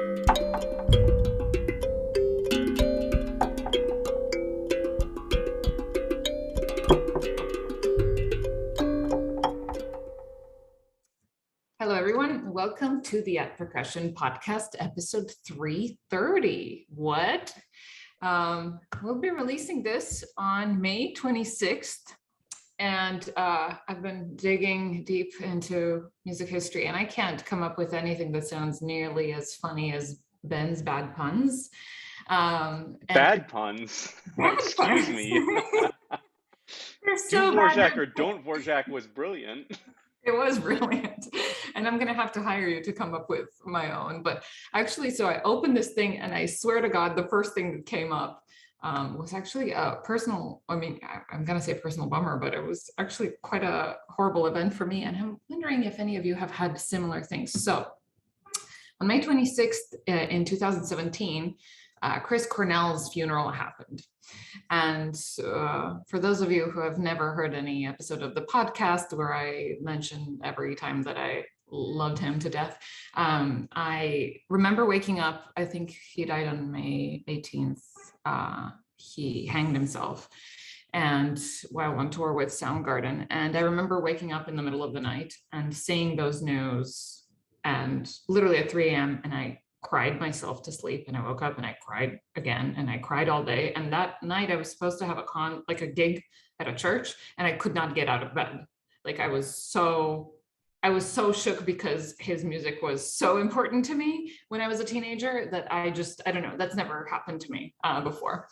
Hello, everyone. Welcome to the At Percussion podcast, episode 330. What? We'll be releasing this on May 26th. And I've been digging deep into music history, and I can't come up with anything that sounds nearly as funny as Ben's bad puns. Bad puns? Excuse me. They're so Do Dvorak bad. or don't Dvorak was brilliant. It was brilliant. And I'm going to have to hire you to come up with my own. But actually, so I opened this thing, and I swear to God, the first thing that came up was actually a personal, I'm going to say personal bummer, but it was actually quite a horrible event for me. And I'm wondering if any of you have had similar things. So on May 26th in 2017, Chris Cornell's funeral happened. And for those of you who have never heard any episode of the podcast where I mention every time that I loved him to death, I remember waking up, I think he died on May 18th. He hanged himself and while on tour with Soundgarden. And I remember waking up in the middle of the night and seeing those news, and literally at 3 a.m. and I cried myself to sleep, and I woke up and I cried again, and I cried all day. And that night I was supposed to have a gig at a church, and I could not get out of bed. Like I was so shook because his music was so important to me when I was a teenager that I don't know, that's never happened to me before.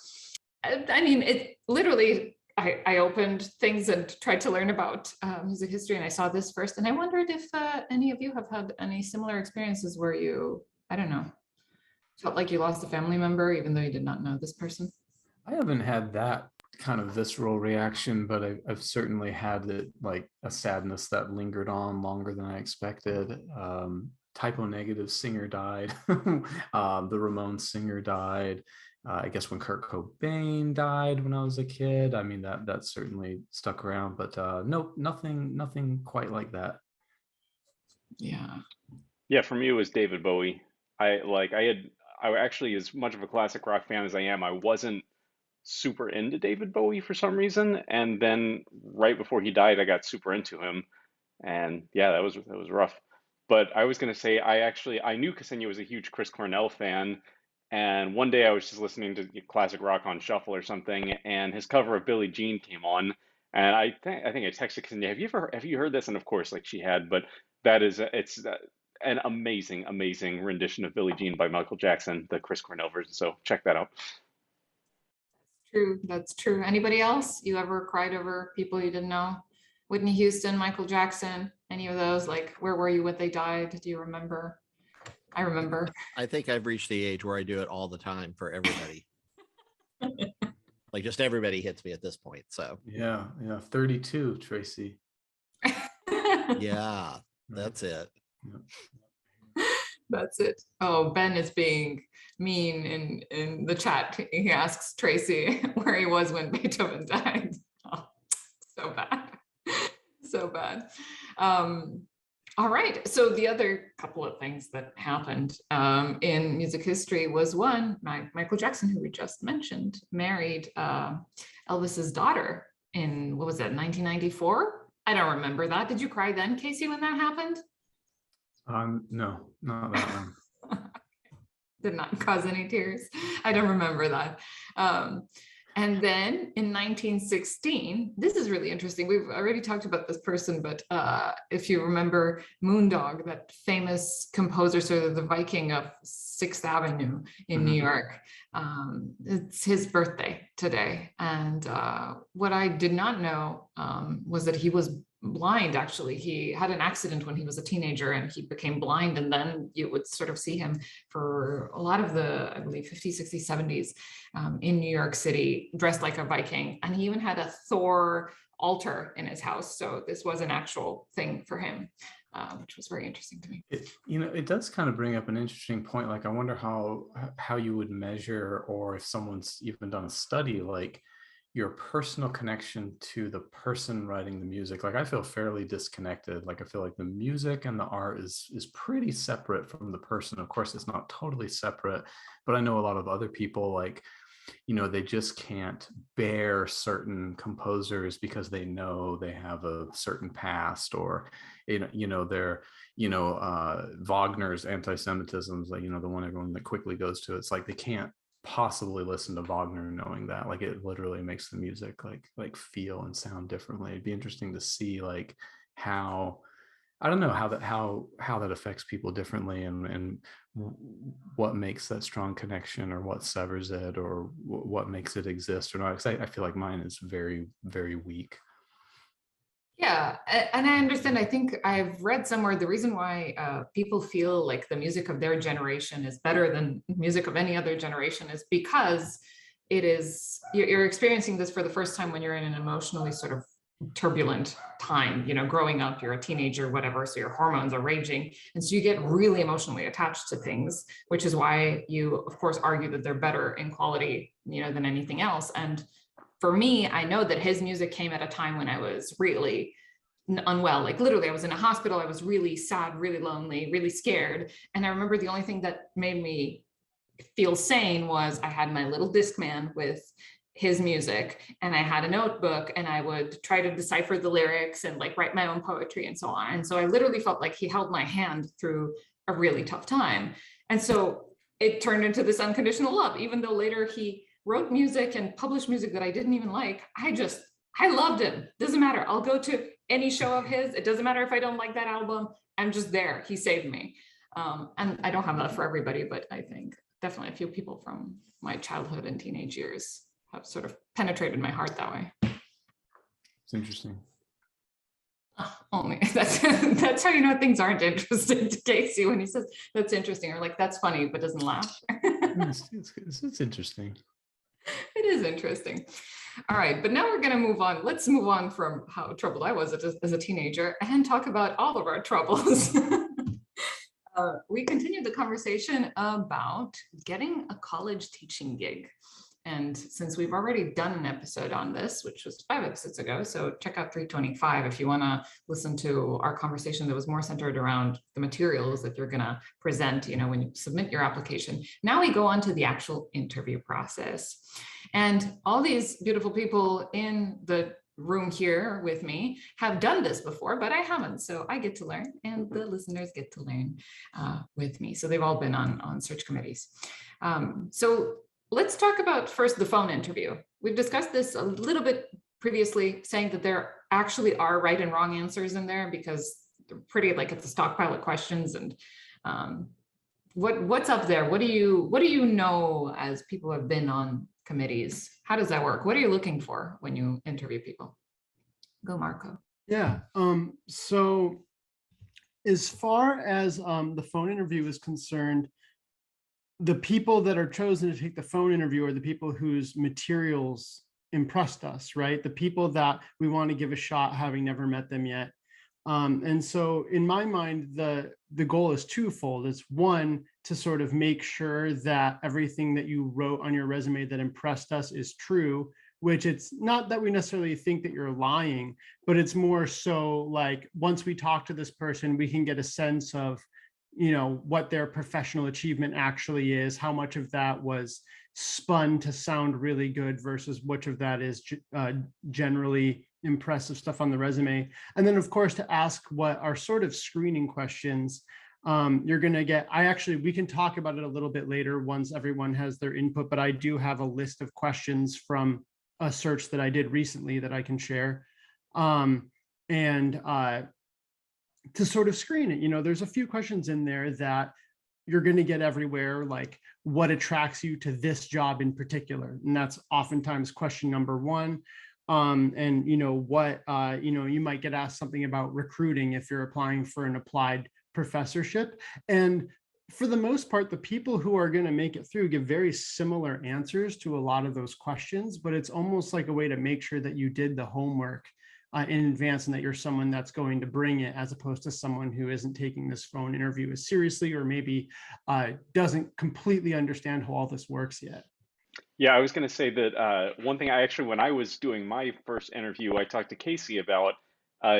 I mean, it literally, I opened things and tried to learn about music history, and I saw this first, and I wondered if any of you have had any similar experiences where you, I don't know, felt like you lost a family member even though you did not know this person. I haven't had that kind of visceral reaction, but I've certainly had it, like a sadness that lingered on longer than I expected. Typo Negative singer died. The Ramones singer died. I guess when Kurt Cobain died when I was a kid. I mean, that certainly stuck around, but nope, nothing quite like that. Yeah, for me it was David Bowie. I actually, as much of a classic rock fan as I am, I wasn't super into David Bowie for some reason, and then right before he died I got super into him, and yeah, that was rough. But I was going to say, I knew Ksenija was a huge Chris Cornell fan, and one day I was just listening to classic rock on shuffle or something, and his cover of Billie Jean came on, and I think I texted Ksenija, have you heard this? And of course, like, she had. But it's an amazing rendition of Billie Jean by Michael Jackson, the Chris Cornell version. So check that out. True, that's true. Anybody else? You ever cried over people you didn't know? Whitney Houston, Michael Jackson, any of those? Like, where were you when they died? Do you remember? I remember. I think I've reached the age where I do it all the time for everybody. Like, just everybody hits me at this point. So yeah, 32, Tracy. Yeah, that's it. That's it. Oh, Ben is being mean in the chat. He asks Tracy where he was when Beethoven died. Oh, so bad. So bad. All right. So the other couple of things that happened in music history was, one, Michael Jackson, who we just mentioned, married Elvis's daughter in, what was that, 1994? I don't remember that. Did you cry then, Casey, when that happened? No, not that one. Did not cause any tears. I don't remember that. And then in 1916, this is really interesting. We've already talked about this person, but if you remember Moondog, that famous composer, sort of the Viking of 6th Avenue in New York, it's his birthday today. And what I did not know was that he was blind. Actually, he had an accident when he was a teenager and he became blind, and then you would sort of see him for a lot of the, I believe, 50s, 60s, 70s in New York City, dressed like a Viking. And he even had a Thor altar in his house, so this was an actual thing for him, which was very interesting to me. It does kind of bring up an interesting point. Like, I wonder how you would measure, or if someone's even done a study, like your personal connection to the person writing the music. Like I feel fairly disconnected. Like I feel like the music and the art is pretty separate from the person. Of course, it's not totally separate, but I know a lot of other people, like, you know, they just can't bear certain composers because they know they have a certain past, or they're Wagner's anti-Semitism, like, you know, the one everyone that quickly goes to. It's like they can't possibly listen to Wagner knowing that. Like it literally makes the music like feel and sound differently. It'd be interesting to see like how, I don't know, how that affects people differently, and what makes that strong connection, or what severs it, or what makes it exist or not. Because I feel like mine is very, very weak. Yeah, and I understand. I think I've read somewhere the reason why people feel like the music of their generation is better than music of any other generation is because you're experiencing this for the first time when you're in an emotionally sort of turbulent time, you know, growing up, you're a teenager, whatever, so your hormones are raging, and so you get really emotionally attached to things, which is why you of course argue that they're better in quality, you know, than anything else. And for me, I know that his music came at a time when I was really unwell. Like literally I was in a hospital, I was really sad, really lonely, really scared, and I remember the only thing that made me feel sane was I had my little Discman with his music, and I had a notebook, and I would try to decipher the lyrics and like write my own poetry and so on. And so I literally felt like he held my hand through a really tough time. And so it turned into this unconditional love, even though later he wrote music and published music that I didn't even like. I loved him. Doesn't matter. I'll go to any show of his. It doesn't matter if I don't like that album. I'm just there. He saved me. And I don't have that for everybody, but I think definitely a few people from my childhood and teenage years have sort of penetrated my heart that way. It's interesting. Only that's how you know things aren't interesting to Casey, when he says that's interesting, or like that's funny but doesn't laugh. It's interesting. It is interesting. All right, but now we're going to move on. Let's move on from how troubled I was as a teenager and talk about all of our troubles. We continued the conversation about getting a college teaching gig. And since we've already done an episode on this, which was 5 episodes ago, so check out 325 if you want to listen to our conversation that was more centered around the materials that you're going to present, you know, when you submit your application. Now we go on to the actual interview process. And all these beautiful people in the room here with me have done this before, but I haven't. So I get to learn, and the listeners get to learn with me. So they've all been on search committees. So let's talk about first the phone interview. We've discussed this a little bit previously, saying that there actually are right and wrong answers in there because they're pretty like it's a stockpile of questions. And what's up there? What do you know as people who have been on committees? How does that work? What are you looking for when you interview people? Go, Marco. Yeah. So as far as the phone interview is concerned, the people that are chosen to take the phone interview are the people whose materials impressed us, right? The people that we want to give a shot, having never met them yet. And so in my mind, the goal is twofold. It's one, to sort of make sure that everything that you wrote on your resume that impressed us is true, which it's not that we necessarily think that you're lying, but it's more so like once we talk to this person, we can get a sense of, you know, what their professional achievement actually is, how much of that was spun to sound really good versus which of that is generally impressive stuff on the resume. And then of course to ask what are sort of screening questions you're going to get. We can talk about it a little bit later once everyone has their input, but I do have a list of questions from a search that I did recently that I can share. To sort of screen it, you know, there's a few questions in there that you're going to get everywhere, like what attracts you to this job in particular, and that's oftentimes question number one. And you know what, you know, you might get asked something about recruiting if you're applying for an applied professorship, and for the most part, the people who are going to make it through give very similar answers to a lot of those questions, but it's almost like a way to make sure that you did the homework in advance and that you're someone that's going to bring it, as opposed to someone who isn't taking this phone interview as seriously, or maybe doesn't completely understand how all this works yet. Yeah, I was going to say that one thing when I was doing my first interview, I talked to Casey about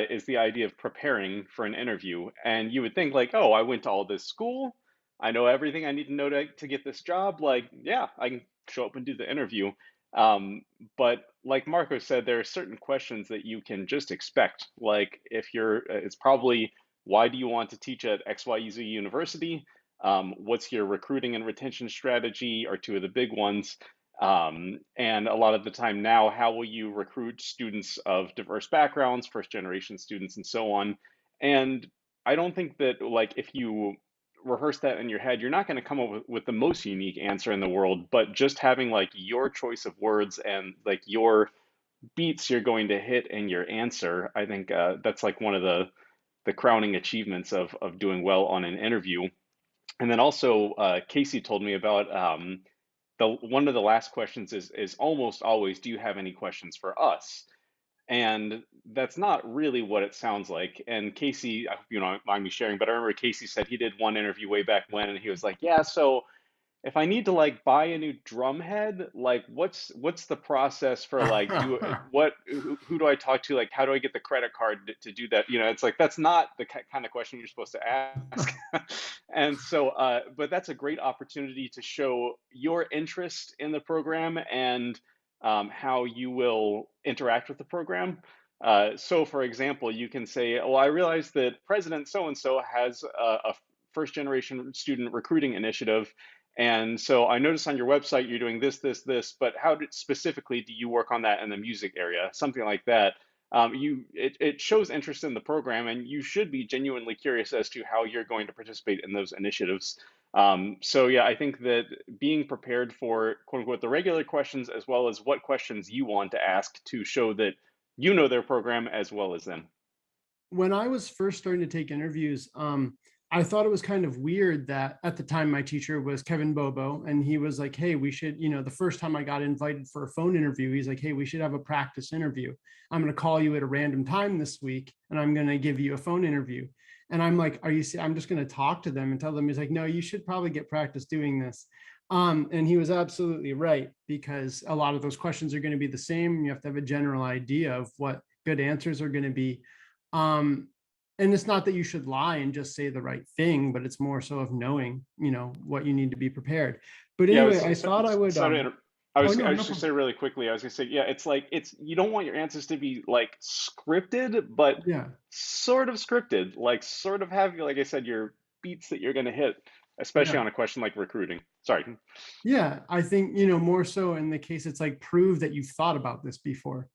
is the idea of preparing for an interview. And you would think like, oh, I went to all this school. I know everything I need to know to get this job. Like, yeah, I can show up and do the interview. Um, but like Marco said, there are certain questions that you can just expect. Like if it's probably, why do you want to teach at XYZ University? What's your recruiting and retention strategy are two of the big ones. And a lot of the time now, how will you recruit students of diverse backgrounds, first generation students, and so on? And I don't think that, like, if you rehearse that in your head, you're not going to come up with the most unique answer in the world, but just having like your choice of words and like your beats you're going to hit in your answer, I think that's like one of the crowning achievements of doing well on an interview. And then also, Casey told me about the one of the last questions is almost always, do you have any questions for us? And that's not really what it sounds like. And Casey, I hope you don't mind me sharing, but I remember Casey said he did one interview way back when, and he was like, yeah, so if I need to like buy a new drum head, like what's the process for like who do I talk to? Like how do I get the credit card to do that? You know, it's like that's not the kind of question you're supposed to ask. And so, but that's a great opportunity to show your interest in the program and how you will interact with the program. So, for example, you can say, "Well, I realize that President so and so has a first generation student recruiting initiative. And so I noticed on your website you're doing this, this, this, but specifically do you work on that in the music area?" Something like that. It shows interest in the program, and you should be genuinely curious as to how you're going to participate in those initiatives. So yeah, I think that being prepared for quote unquote the regular questions as well as what questions you want to ask to show that you know their program as well as them. When I was first starting to take interviews, I thought it was kind of weird that at the time my teacher was Kevin Bobo, and he was like, hey, we should, the first time I got invited for a phone interview, he's like, hey, we should have a practice interview. I'm going to call you at a random time this week, and I'm going to give you a phone interview. And I'm like, I'm just going to talk to them and tell them. He's like, no, you should probably get practice doing this. And he was absolutely right, because a lot of those questions are going to be the same. You have to have a general idea of what good answers are going to be. And it's not that you should lie and just say the right thing, but it's more so of knowing, what you need to be prepared. But anyway, Yeah, I thought I would. I was just to say really quickly, I was gonna say, yeah, it's like you don't want your answers to be like scripted, but Yeah, sort of scripted, like sort of have, like I said, your beats that you're gonna hit, especially yeah, on a question like recruiting. Sorry. yeah. I think, more so in the case, it's like prove that you've thought about this before.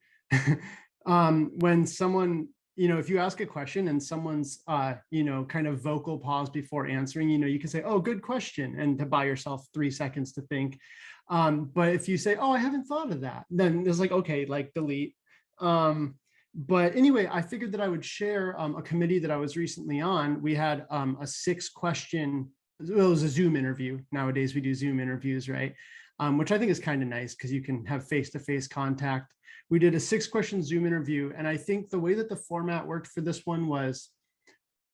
When someone, if you ask a question and someone's, kind of vocal pause before answering, you can say, oh, good question, and to buy yourself 3 seconds to think. But if you say, oh, I haven't thought of that, then it's like, okay, like delete. But anyway, I figured that I would share a committee that I was recently on. We had a 6-question, well, it was a Zoom interview. Nowadays we do Zoom interviews, right? Which I think is kind of nice because you can have face-to-face contact. We did a 6-question Zoom interview. And I think the way that the format worked for this one was,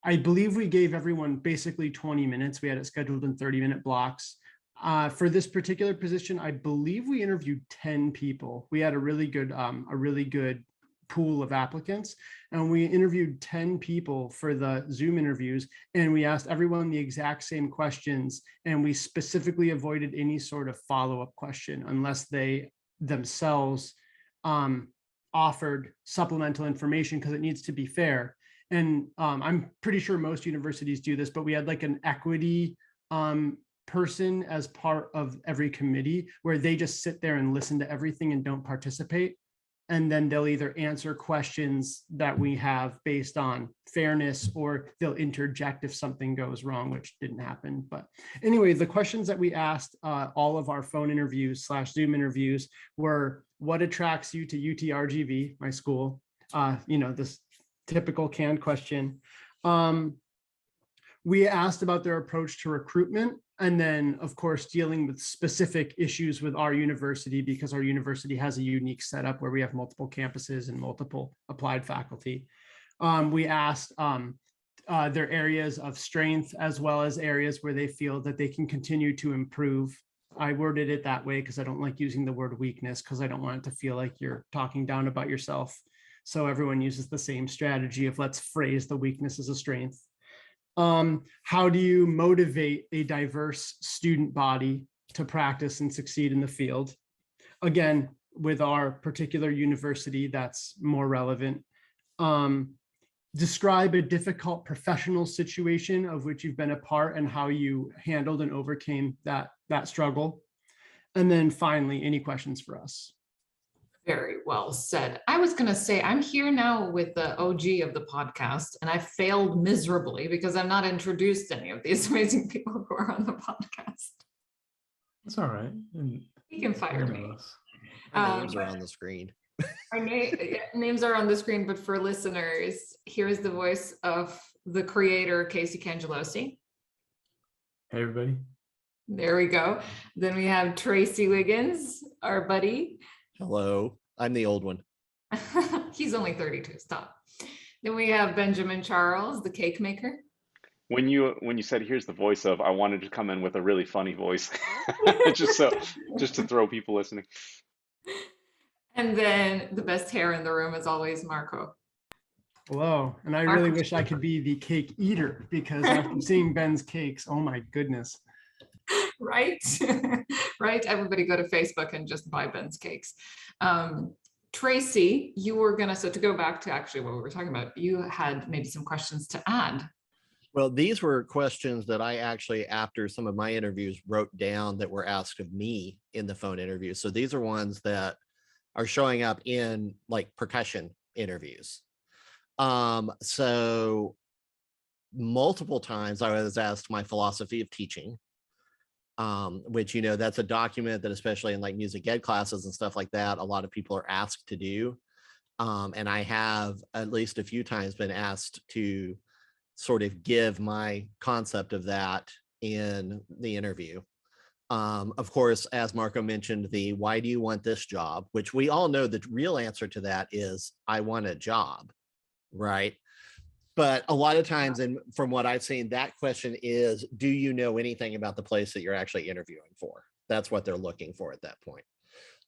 I believe we gave everyone basically 20 minutes. We had it scheduled in 30-minute blocks. For this particular position, I believe we interviewed 10 people. We had a really good pool of applicants, and we interviewed 10 people for the Zoom interviews, and we asked everyone the exact same questions, and we specifically avoided any sort of follow-up question unless they themselves offered supplemental information, because it needs to be fair. And I'm pretty sure most universities do this, but we had like an equity person as part of every committee, where they just sit there and listen to everything and don't participate. And then they'll either answer questions that we have based on fairness, or they'll interject if something goes wrong, which didn't happen. But anyway, the questions that we asked all of our phone interviews / Zoom interviews were, what attracts you to UTRGV, my school? This typical canned question. We asked about their approach to recruitment, and then, of course, dealing with specific issues with our university, because our university has a unique setup where we have multiple campuses and multiple applied faculty. We asked their areas of strength, as well as areas where they feel that they can continue to improve I worded it that way because I don't like using the word weakness, because I don't want it to feel like you're talking down about yourself. So everyone uses the same strategy of let's phrase the weakness as a strength. How do you motivate a diverse student body to practice and succeed in the field? Again, with our particular university, that's more relevant. Describe a difficult professional situation of which you've been a part and how you handled and overcame that struggle. And then finally, any questions for us? Very well said. I was going to say, I'm here now with the OG of the podcast, and I failed miserably because I'm not introduced any of these amazing people who are on the podcast. It's all right. You can fire me. Our names are on the screen. Our names are on the screen, but for listeners, here is the voice of the creator, Cangelosi. Hey, everybody. There we go. Then we have Tracy Wiggins, our buddy. Hello, I'm the old one. He's only 32, stop. Then we have Benjamin Charles, the cake maker. When you said here's the voice of, I wanted to come in with a really funny voice, just to throw people listening. And then the best hair in the room is always Marco. Hello, and I really wish I could be the cake eater, because after seeing Ben's cakes, oh my goodness. Right? Right? Everybody go to Facebook and just buy Ben's cakes. Tracy, you were gonna, so to go back to actually what we were talking about, you had maybe some questions to add. Well, these were questions that I actually, after some of my interviews, wrote down that were asked of me in the phone interview. So these are ones that are showing up in like percussion interviews. So multiple times I was asked my philosophy of teaching, which, you know, that's a document that especially in like music ed classes and stuff like that, a lot of people are asked to do. And I have at least a few times been asked to sort of give my concept of that in the interview. Of course, as Marco mentioned, the why do you want this job, which we all know the real answer to that is I want a job, right? But a lot of times, and from what I've seen, that question is, do you know anything about the place that you're actually interviewing for? That's what they're looking for at that point.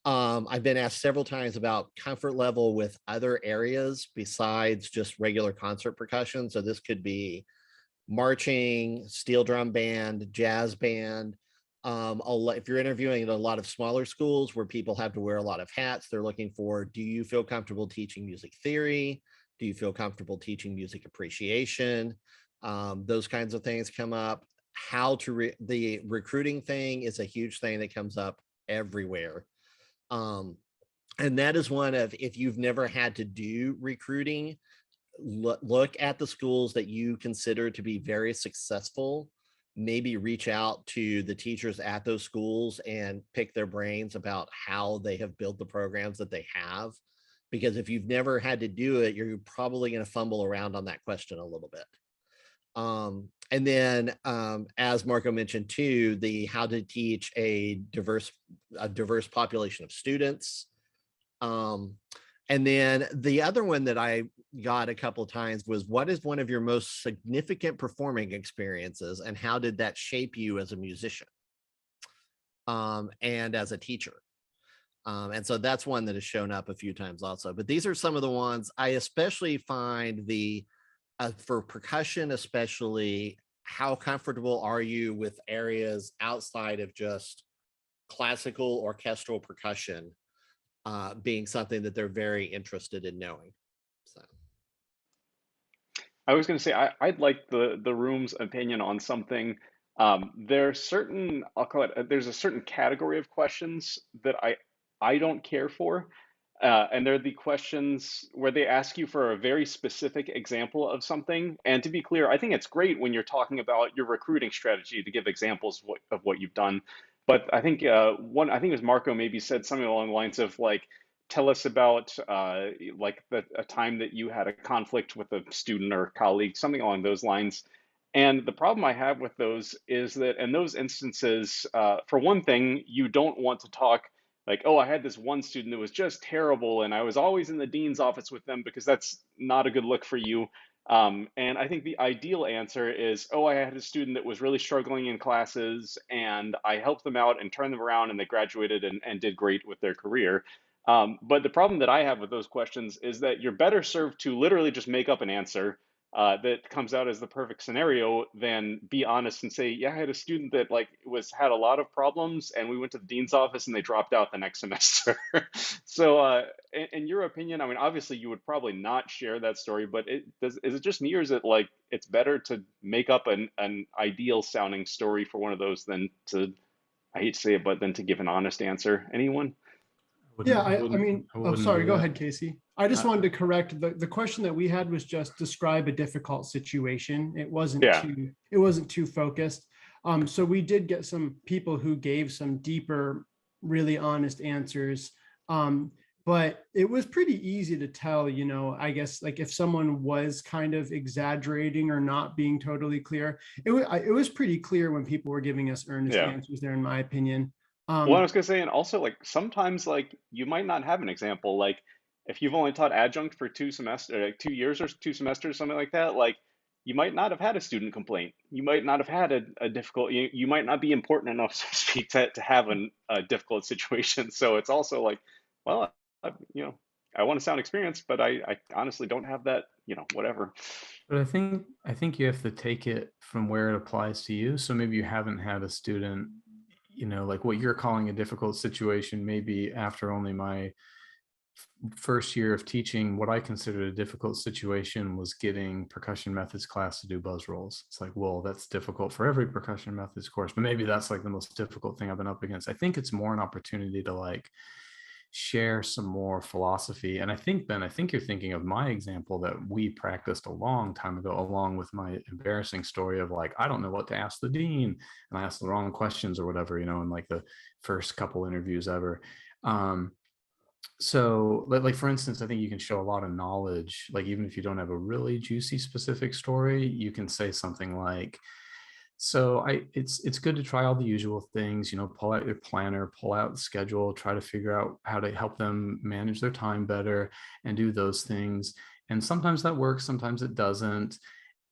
I've been asked several times about comfort level with other areas besides just regular concert percussion. So this could be marching, steel drum band, jazz band. If you're interviewing at a lot of smaller schools where people have to wear a lot of hats, they're looking for, do you feel comfortable teaching music theory? Do you feel comfortable teaching music appreciation? Those kinds of things come up. The recruiting thing is a huge thing that comes up everywhere. And that is one of, if you've never had to do recruiting, look at the schools that you consider to be very successful. Maybe reach out to the teachers at those schools and pick their brains about how they have built the programs that they have. Because if you've never had to do it, you're probably going to fumble around on that question a little bit. And then, as Marco mentioned too, the how to teach a diverse population of students. And then the other one that I got a couple of times was, what is one of your most significant performing experiences and how did that shape you as a musician and as a teacher? And so that's one that has shown up a few times also. But these are some of the ones I especially find for percussion, especially, how comfortable are you with areas outside of just classical orchestral percussion being something that they're very interested in knowing. So I was going to say, I'd like the room's opinion on something. There's certain, I'll call it, there's a certain category of questions that I don't care for. And they're the questions where they ask you for a very specific example of something. And to be clear, I think it's great when you're talking about your recruiting strategy to give examples of what you've done. But I think I think it was Marco maybe said something along the lines of like, tell us about like a time that you had a conflict with a student or colleague, something along those lines. And the problem I have with those is that in those instances, for one thing, you don't want to talk like, oh, I had this one student that was just terrible and I was always in the dean's office with them, because that's not a good look for you. And I think the ideal answer is, oh, I had a student that was really struggling in classes and I helped them out and turned them around and they graduated and did great with their career. But the problem that I have with those questions is that you're better served to literally just make up an answer that comes out as the perfect scenario than be honest and say, yeah, I had a student that like had a lot of problems and we went to the dean's office and they dropped out the next semester. So in your opinion, I mean, obviously you would probably not share that story, but is it just me or is it like it's better to make up an ideal sounding story for one of those than to, I hate to say it, but then to give an honest answer? Anyone? Yeah, I mean, I oh, wouldn't sorry, do go that. ahead, Casey. I just wanted to correct the question that we had was just describe a difficult situation. It wasn't Yeah. too focused. So we did get some people who gave some deeper, really honest answers. But it was pretty easy to tell, you know, I guess like if someone was kind of exaggerating or not being totally clear, it was pretty clear when people were giving us earnest Yeah. answers there, in my opinion. Well, I was gonna say, and also like sometimes like you might not have an example. Like if you've only taught adjunct for 2 semesters, like 2 years or 2 semesters, something like that, like you might not have had a student complaint. You might not have had a difficult, you might not be important enough, so to speak, to have a difficult situation. So it's also like, well, you know, I want to sound experienced, but I honestly don't have that, you know, whatever. But I think you have to take it from where it applies to you. So maybe you haven't had a student, you know, like what you're calling a difficult situation, maybe after only my first year of teaching, what I considered a difficult situation was getting percussion methods class to do buzz rolls. It's like, well, that's difficult for every percussion methods course, but maybe that's like the most difficult thing I've been up against. I think it's more an opportunity to like share some more philosophy. And I think you're thinking of my example that we practiced a long time ago, along with my embarrassing story of like, I don't know what to ask the dean and I asked the wrong questions or whatever, you know, in like the first couple interviews ever. So like for instance, I think you can show a lot of knowledge, like even if you don't have a really juicy specific story, you can say something like, so it's good to try all the usual things, you know, pull out your planner, pull out the schedule, try to figure out how to help them manage their time better and do those things. And sometimes that works, sometimes it doesn't.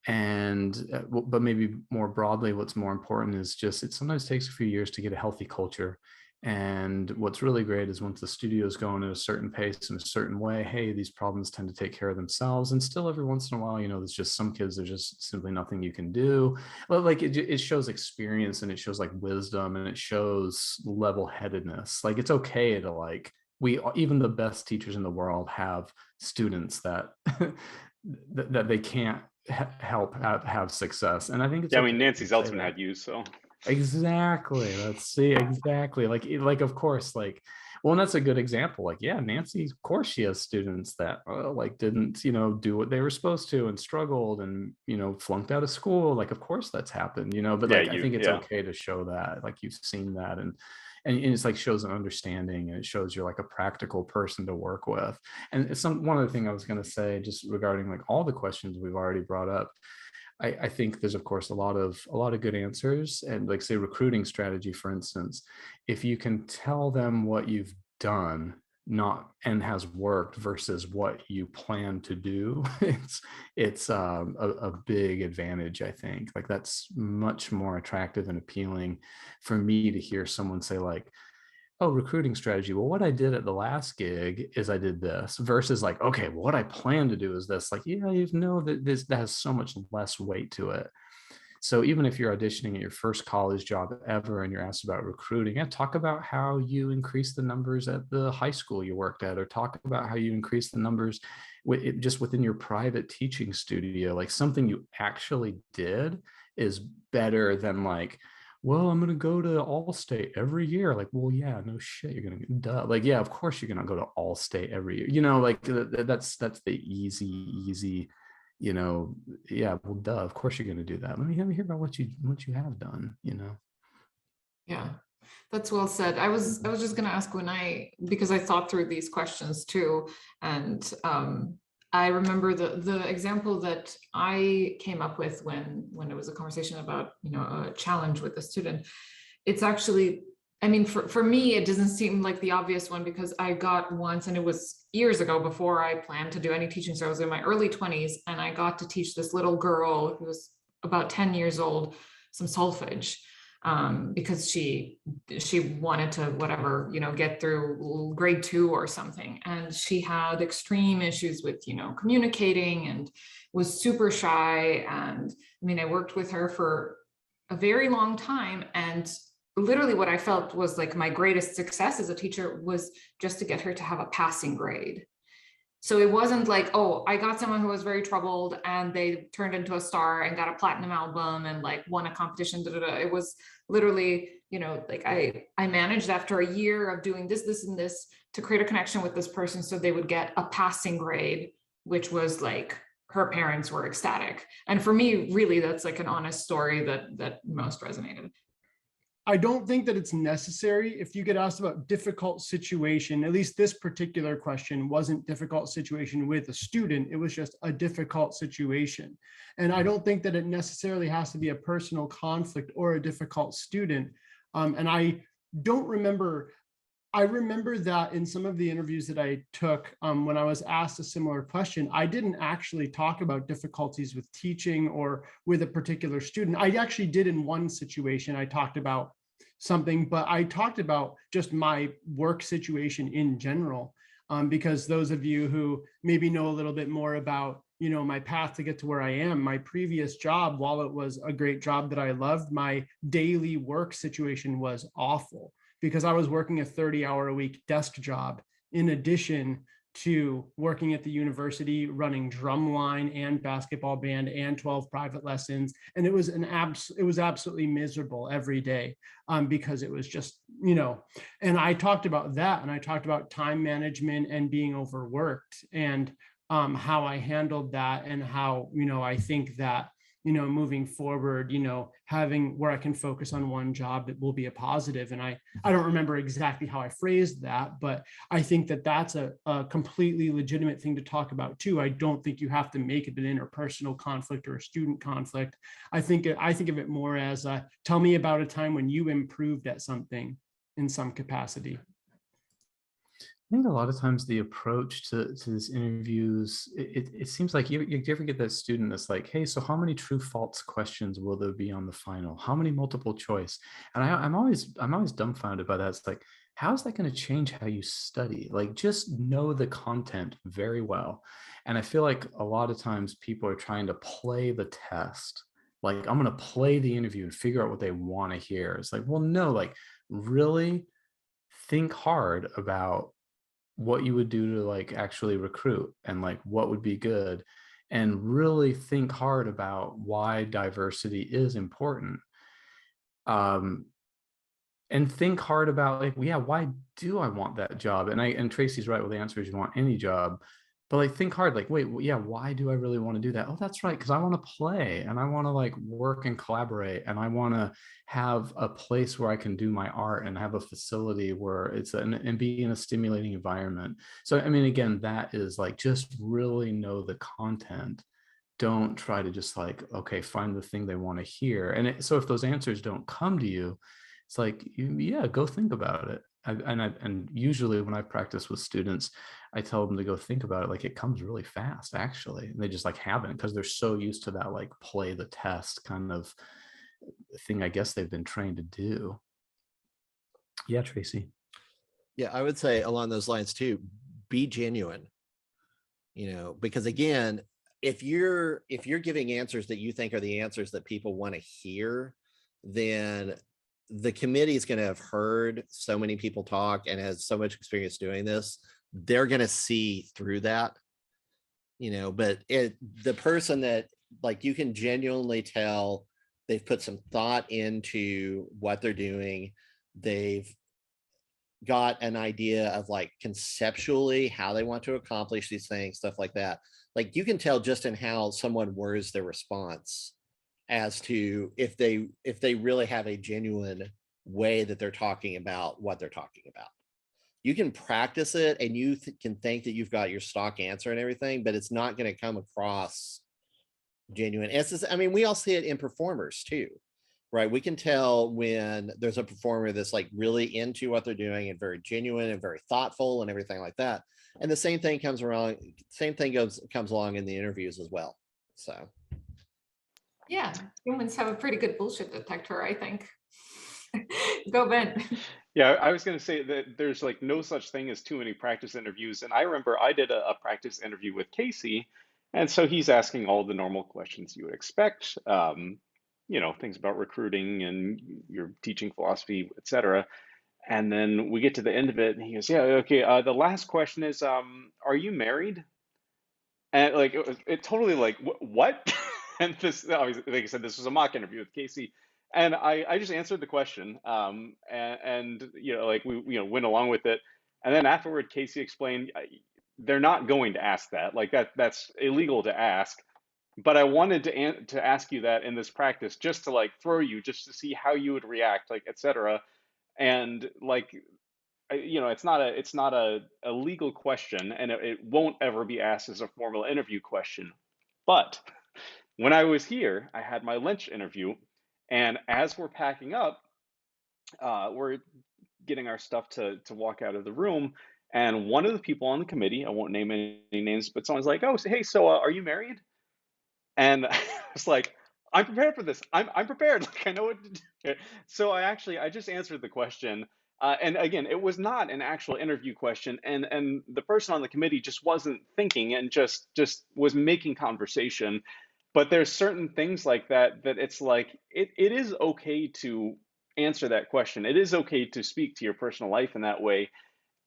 And but maybe more broadly, what's more important is just it sometimes takes a few years to get a healthy culture. And what's really great is once the studio's going at a certain pace in a certain way, hey, these problems tend to take care of themselves. And still every once in a while, you know, there's just some kids, there's just simply nothing you can do. Well, like it shows experience and it shows like wisdom and it shows level-headedness. Like it's okay to like, even the best teachers in the world have students that that they can't help have success. And I think it's Yeah, I okay mean, Nancy to say Zeltzman that. had you, so. Exactly. Let's see. Exactly. Like, of course, like, well, and that's a good example. Like, yeah, Nancy, of course, she has students that like didn't, you know, do what they were supposed to and struggled and, you know, flunked out of school. Like, of course that's happened, you know, but Yeah, like, I think it's yeah. okay to show that, like you've seen that and it's like shows an understanding and it shows you're like a practical person to work with. And it's one other thing I was going to say just regarding like all the questions we've already brought up. I think there's of course a lot of good answers, and like say recruiting strategy, for instance, if you can tell them what you've done not and has worked versus what you plan to do, it's a big advantage. I think like that's much more attractive and appealing for me to hear someone say like, oh, recruiting strategy. Well, what I did at the last gig is I did this versus like, okay, well, what I plan to do is this. Like, yeah, you know that that has so much less weight to it. So even if you're auditioning at your first college job ever and you're asked about recruiting, yeah, talk about how you increase the numbers at the high school you worked at, or talk about how you increase the numbers just within your private teaching studio. Like something you actually did is better than like, well, I'm going to go to Allstate every year. Like, well, yeah, no shit. You're going to, duh. Like, yeah, of course you're going to go to Allstate every year. You know, like that's the easy, you know, yeah, well, duh, of course you're going to do that. Let me hear about what you have done, you know? Yeah, that's well said. I was just going to ask because I thought through these questions too. And I remember the example that I came up with when it was a conversation about, you know, a challenge with a student. It's actually I mean, for me, it doesn't seem like the obvious one, because I got once, and it was years ago before I planned to do any teaching. So I was in my early 20s, and I got to teach this little girl who was about 10 years old some solfege, because she wanted to, whatever, get through grade 2 or something. And she had extreme issues with, communicating, and was super shy. And I mean, I worked with her for a very long time, and literally what I felt was like my greatest success as a teacher was just to get her to have a passing grade. So it wasn't like, oh, I got someone who was very troubled and they turned into a star and got a platinum album and like won a competition. It was literally, like I managed after a year of doing this, and this to create a connection with this person so they would get a passing grade, which was like, her parents were ecstatic. And for me, really, that's like an honest story that most resonated. I don't think that it's necessary. If you get asked about difficult situation, at least this particular question wasn't difficult situation with a student, it was just a difficult situation. And I don't think that it necessarily has to be a personal conflict or a difficult student. And I remember that in some of the interviews that I took, when I was asked a similar question, I didn't actually talk about difficulties with teaching or with a particular student. I actually did in one situation. I talked about something, but I talked about just my work situation in general, because those of you who maybe know a little bit more about, my path to get to where I am, my previous job, while it was a great job that I loved, my daily work situation was awful, because I was working a 30-hour-a-week desk job in addition to working at the university, running drumline and basketball band and 12 private lessons. And it was absolutely miserable every day, because it was just, and I talked about that, and I talked about time management and being overworked, and how I handled that, and how, I think that, moving forward, having where I can focus on one job that will be a positive. And I don't remember exactly how I phrased that, but I think that that's a completely legitimate thing to talk about too. I don't think you have to make it an interpersonal conflict or a student conflict. I think of it more as tell me about a time when you improved at something in some capacity. I think a lot of times the approach to these interviews, it seems like you ever get that student that's like, hey, so how many true false questions will there be on the final? How many multiple choice? And I'm always dumbfounded by that. It's like, how's that going to change how you study? Like, just know the content very well. And I feel like a lot of times people are trying to play the test. Like, I'm going to play the interview and figure out what they want to hear. It's like, well, no, like really think hard about what you would do to like actually recruit, and like what would be good, and really think hard about why diversity is important. And think hard about like, yeah, why do I want that job? And Tracy's right with the answer is you want any job, but like think hard, like, wait, yeah, why do I really want to do that? Oh, that's right, because I want to play, and I want to like work and collaborate, and I want to have a place where I can do my art and have a facility where it's and be in a stimulating environment. So I mean, again, that is like, just really know the content. Don't try to just like, okay, find the thing they want to hear. And so if those answers don't come to you, it's like, yeah, go think about it. And usually when I practice with students, I tell them to go think about it. Like, it comes really fast, actually. And they just like haven't, because they're so used to that, like play the test kind of thing, I guess they've been trained to do. Yeah, Tracy. Yeah, I would say along those lines too, be genuine, because again, if you're giving answers that you think are the answers that people want to hear, then the committee is going to have heard so many people talk and has so much experience doing this. They're going to see through that, but the person that like, you can genuinely tell they've put some thought into what they're doing. They've got an idea of like conceptually how they want to accomplish these things, stuff like that. Like, you can tell just in how someone words their response as to if they really have a genuine way that they're talking about what they're talking about. You can practice it and you can think that you've got your stock answer and everything, but it's not going to come across genuine. I mean, we all see it in performers too. right? We can tell when there's a performer that's like really into what they're doing and very genuine and very thoughtful and everything like that. And the same thing comes along in the interviews as well. So Yeah, humans have a pretty good bullshit detector, I think. Go, Ben. Yeah, I was going to say that there's like no such thing as too many practice interviews. And I remember I did a practice interview with Casey. And so he's asking all the normal questions you would expect, things about recruiting and your teaching philosophy, et cetera. And then we get to the end of it and he goes, yeah, okay. The last question is, are you married? And like, it totally like, what? And this, obviously, like I said, this was a mock interview with Casey. And I just answered the question, and like we went along with it. And then afterward, Casey explained they're not going to ask that. Like that's illegal to ask. But I wanted to ask you that in this practice, just to like throw you, just to see how you would react, like etc. And like it's not a legal question, and it won't ever be asked as a formal interview question. But when I was here, I had my lunch interview, and as we're packing up, we're getting our stuff to walk out of the room, and one of the people on the committee, I won't name any names, but someone's like, "Oh, hey, so are you married?" And I was like, "I'm prepared for this. I'm prepared. Like I know what to do." So I just answered the question. And again, it was not an actual interview question, and the person on the committee just wasn't thinking and just was making conversation. But there's certain things like that it's like it is okay to answer that question. It is okay to speak to your personal life in that way.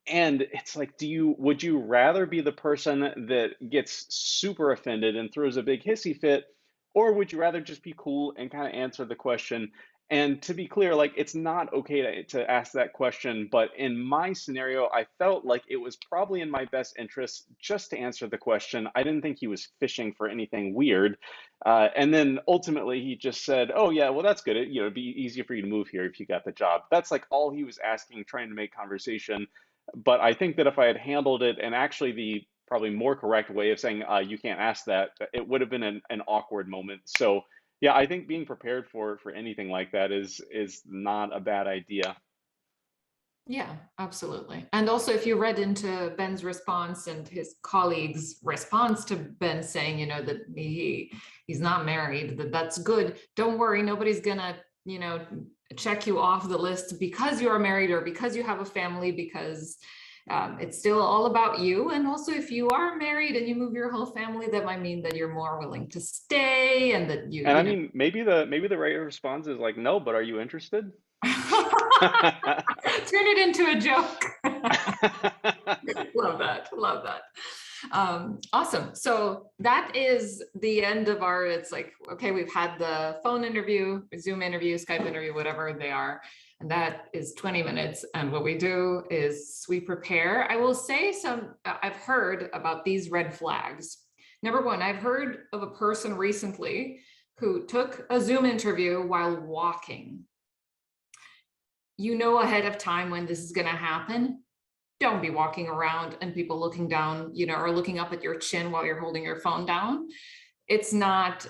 And it's like, would you rather be the person that gets super offended and throws a big hissy fit, or would you rather just be cool and kind of answer the question? And to be clear, like it's not okay to ask that question, but in my scenario, I felt like it was probably in my best interest just to answer the question. I didn't think he was fishing for anything weird. And then ultimately he just said, "Oh yeah, well that's good. It'd be easier for you to move here if you got the job." That's like all he was asking, trying to make conversation. But I think that if I had handled it, and actually the probably more correct way of saying you can't ask that, it would have been an awkward moment. So yeah, I think being prepared for anything like that is not a bad idea. Yeah, absolutely. And also, if you read into Ben's response and his colleagues' response to Ben saying, that he's not married, that's good. Don't worry, nobody's gonna, check you off the list because you are married or because you have a family, because it's still all about you. And also, if you are married and you move your whole family, that might mean that you're more willing to stay and that And I mean, maybe the right response is like, "No, but are you interested?" Turn it into a joke. Love that. Awesome. So that is the end of it's like, okay, we've had the phone interview, Zoom interview, Skype interview, whatever they are. And that is 20 minutes. And what we do is we prepare. I will say I've heard about these red flags. Number one, I've heard of a person recently who took a Zoom interview while walking. Ahead of time when this is going to happen. Don't be walking around and people looking down, or looking up at your chin while you're holding your phone down. It's not,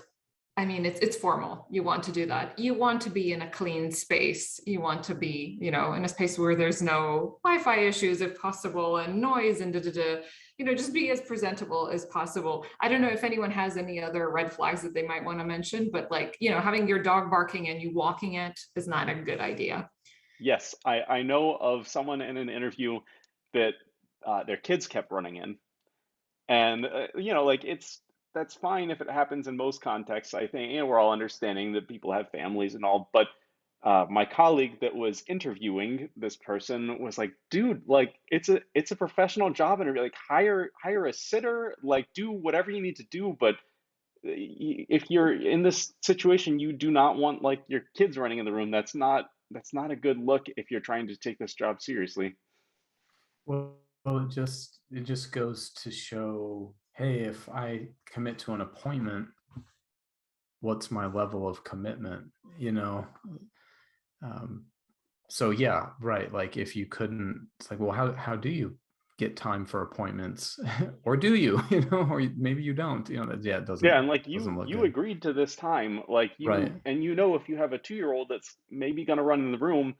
it's formal. You want to do that. You want to be in a clean space. You want to be, in a space where there's no Wi-Fi issues if possible and noise and just be as presentable as possible. I don't know if anyone has any other red flags that they might want to mention, but like, having your dog barking and you walking it is not a good idea. Yes, I know of someone in an interview that their kids kept running in, and like that's fine if it happens in most contexts. I think we're all understanding that people have families and all, but my colleague that was interviewing this person was like, "Dude, like it's a professional job interview. Like hire a sitter, like do whatever you need to do, but if you're in this situation, you do not want like your kids running in the room. That's not a good look if you're trying to take this job seriously." Well, it just goes to show, hey, if I commit to an appointment, what's my level of commitment? So yeah, right. Like if you couldn't, it's like, well, how do you get time for appointments, or do you, or maybe you don't, yeah, it doesn't, Yeah, and like doesn't look you good. agreed to this time, like Right. if you have a 2-year-old that's maybe gonna run in the room,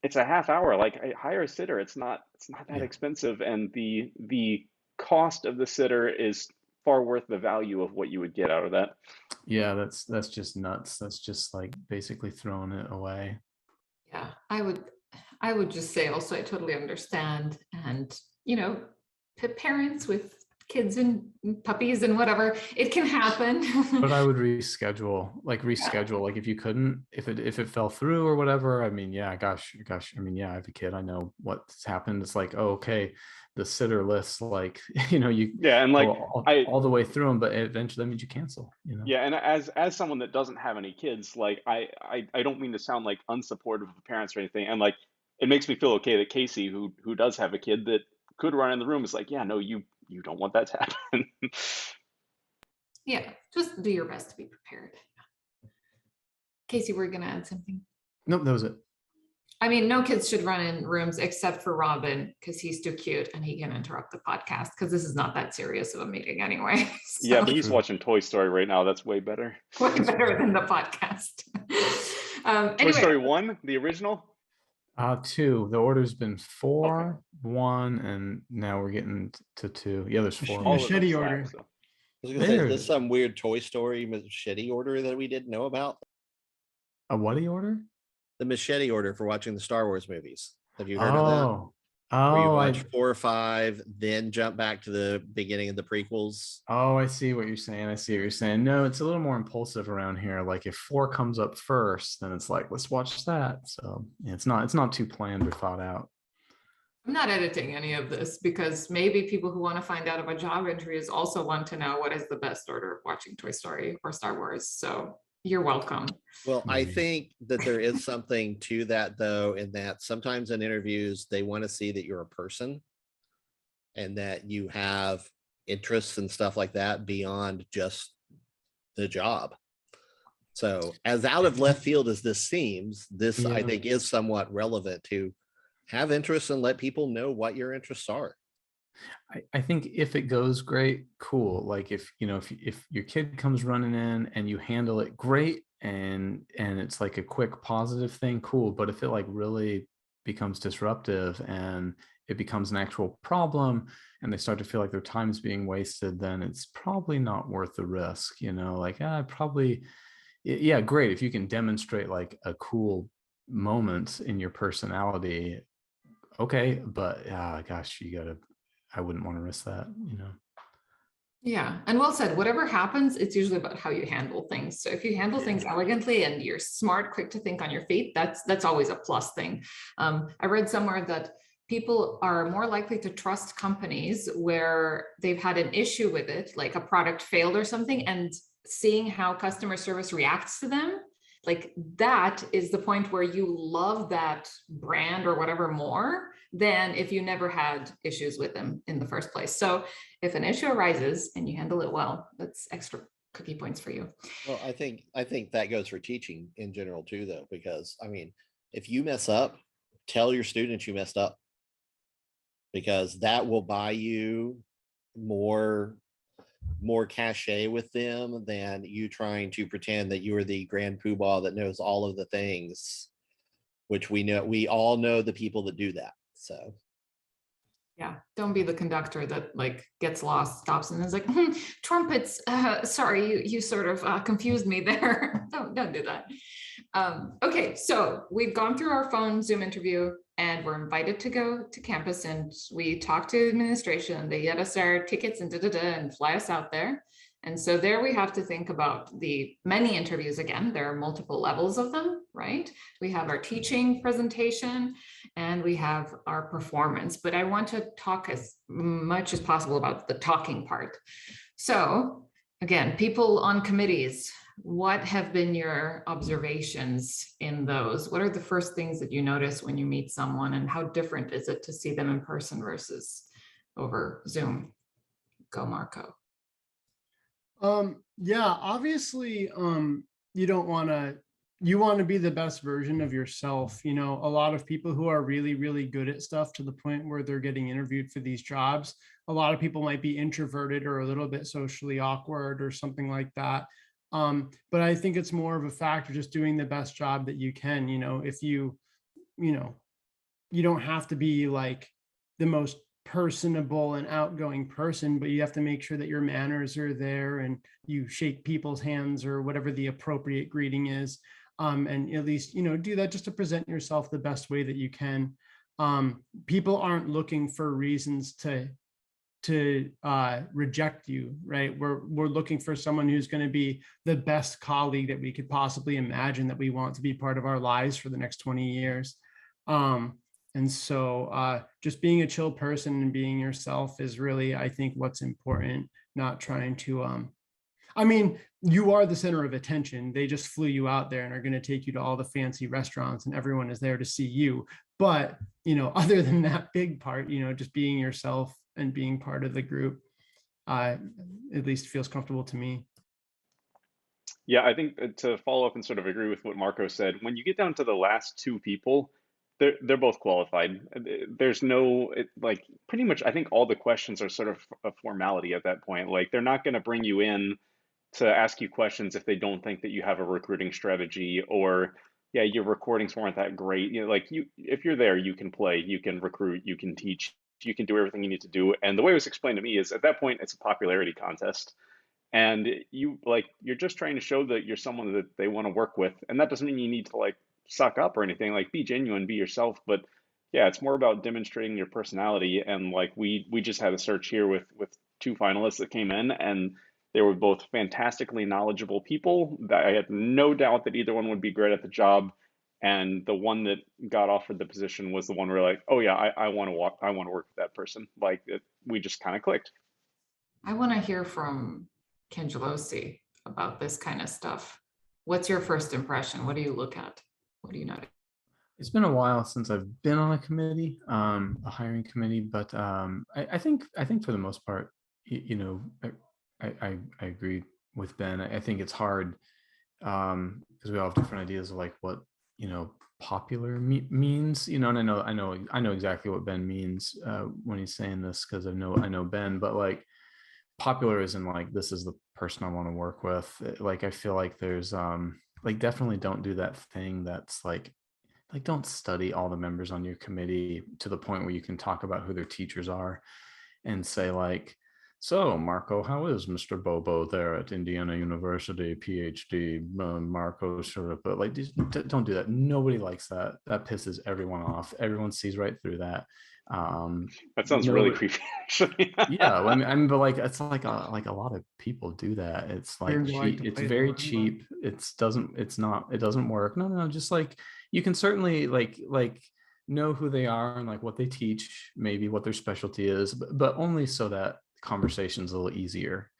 it's a half hour. Like hire a sitter. It's not that Yeah. expensive, and the cost of the sitter is far worth the value of what you would get out of that. Yeah, that's just nuts. That's just like basically throwing it away. Yeah, I would just say also, I totally understand. And, parents with kids and puppies and whatever, it can happen. But I would reschedule, like if you couldn't, if it fell through or whatever. I mean, yeah, gosh, I mean, yeah, I have a kid. I know what's happened. It's like, oh, okay, the sitter list, like, you Yeah, and like go I all the way through them, but eventually that means you cancel, yeah, and as someone that doesn't have any kids, like I don't mean to sound like unsupportive of parents or anything, and like it makes me feel okay that Casey, who does have a kid that could run in the room, is like, yeah, no, you don't want that to happen. Yeah, just do your best to be prepared. Casey, we're gonna add something. Nope, that was it. I mean, no kids should run in rooms except for Robin, because he's too cute and he can interrupt the podcast, because this is not that serious of a meeting anyway. Yeah, So but he's watching Toy Story right now. That's way better. way better than the podcast. Toy Anyway, Story 1, the original? 2. The order's been 4, Okay. 1, and now we're getting to 2. Yeah, there's 4. All of them Machete slap, order. so. I was gonna say, There. is this some weird Toy Story machete order that we didn't know about? A what order? The machete order for watching the Star Wars movies. Have you heard of that? Oh, Where you I watch 4 or 5, then jump back to the beginning of the prequels. Oh, I see what you're saying. I see what you're saying. No, it's a little more impulsive around here. Like if 4 comes up first, then it's like, let's watch that. So yeah, it's not too planned or thought out. I'm not editing any of this, because maybe people who want to find out about job interviews also want to know what is the best order of watching Toy Story or Star Wars. So you're welcome. Well, I Maybe. think that there is something to that, though, in that sometimes in interviews, they want to see that you're a person and that you have interests and stuff like that beyond just the job. So as out of left field as this seems, this I Yeah. think is somewhat relevant to have interests and let people know what your interests are. I think if it goes great, cool. Like if your kid comes running in and you handle it great and it's like a quick positive thing, cool. But if it like really becomes disruptive and it becomes an actual problem and they start to feel like their time is being wasted, then it's probably not worth the risk, like probably, yeah, great. If you can demonstrate like a cool moment in your personality, okay. But gosh, I wouldn't want to risk that, Yeah, and well said. Whatever happens, it's usually about how you handle things. So if you handle things elegantly and you're smart, quick to think on your feet, that's always a plus thing. I read somewhere that people are more likely to trust companies where they've had an issue with it, like a product failed or something, and seeing how customer service reacts to them. Like that is the point where you love that brand or whatever more than if you never had issues with them in the first place. So if an issue arises and you handle it well, that's extra cookie points for you. Well, I think that goes for teaching in general too, though, because I mean, if you mess up, tell your students you messed up, because that will buy you more cachet with them than you trying to pretend that you are the grand poobah that knows all of the things, which we all know the people that do that. So yeah, don't be the conductor that like gets lost, stops and is like, trumpets, sorry, you sort of confused me there. Don't do that. Okay, so we've gone through our phone Zoom interview and we're invited to go to campus, and we talk to administration. They get us our tickets and and fly us out there. And so there we have to think about the many interviews again. There are multiple levels of them, right? We have our teaching presentation and we have our performance, but I want to talk as much as possible about the talking part. So again, people on committees, what have been your observations in those? What are the first things that you notice when you meet someone, and how different is it to see them in person versus over Zoom? Go, Marco. Yeah, obviously, you don't want to you want to be the best version of yourself. You know, a lot of people who are really, really good at stuff to the point where they're getting interviewed for these jobs, a lot of people might be introverted or a little bit socially awkward or something like that. But I think it's more of a factor just doing the best job that you can. You know, if you know, you don't have to be like the most personable and outgoing person, but you have to make sure that your manners are there and you shake people's hands or whatever the appropriate greeting is. And at least, you know, do that just to present yourself the best way that you can. People aren't looking for reasons to reject you, right? We're looking for someone who's going to be the best colleague that we could possibly imagine, that we want to be part of our lives for the next 20 years. And so just being a chill person and being yourself is really, I think, what's important, not trying to, I mean, you are the center of attention. They just flew you out there and are going to take you to all the fancy restaurants and everyone is there to see you. But, you know, other than that big part, you know, just being yourself and being part of the group, at least feels comfortable to me. Yeah, I think to follow up and sort of agree with what Marco said, when you get down to the last two people, they're both qualified. There's no like pretty much I think all the questions are sort of a formality at that point. Like they're not going to bring you in to ask you questions if they don't think that you have a recruiting strategy, or yeah, your recordings weren't that great. You know, like you if you're there, you can play, you can recruit, you can teach, you can do everything you need to do. And the way it was explained to me is at that point it's a popularity contest. And you're just trying to show that you're someone that they want to work with. And that doesn't mean you need to like suck up or anything. Like be genuine, be yourself. But yeah, it's more about demonstrating your personality. And like we just had a search here with two finalists that came in, and they were both fantastically knowledgeable people that I had no doubt that either one would be great at the job. And the one that got offered the position was the one where like, oh yeah, I want to I want to work with that person. Like we just kind of clicked. I want to hear from Cangelosi about this kind of stuff. What's your first impression? What do you look at? What do you notice? It's been a while since I've been on a committee, a hiring committee, but I think for the most part, you know, I agree with Ben. I think it's hard because we all have different ideas of like what, you know, popular means, you know, and I know exactly what Ben means when he's saying this, because I know Ben, but like popular isn't like this is the person I want to work with. Like I feel like there's like definitely don't do that thing that's like don't study all the members on your committee to the point where you can talk about who their teachers are and say like, so Marco, how is Mr. Bobo there at Indiana University, PhD, Marco Schirripa? Like, don't do that. Nobody likes that. That pisses everyone off. Everyone sees right through that. That sounds really creepy, actually. Yeah, I mean, but like it's like a lot of people do that. It's like it's very cheap. It doesn't work. No, just like you can certainly like know who they are and like what they teach, maybe what their specialty is, but only so that conversation's a little easier,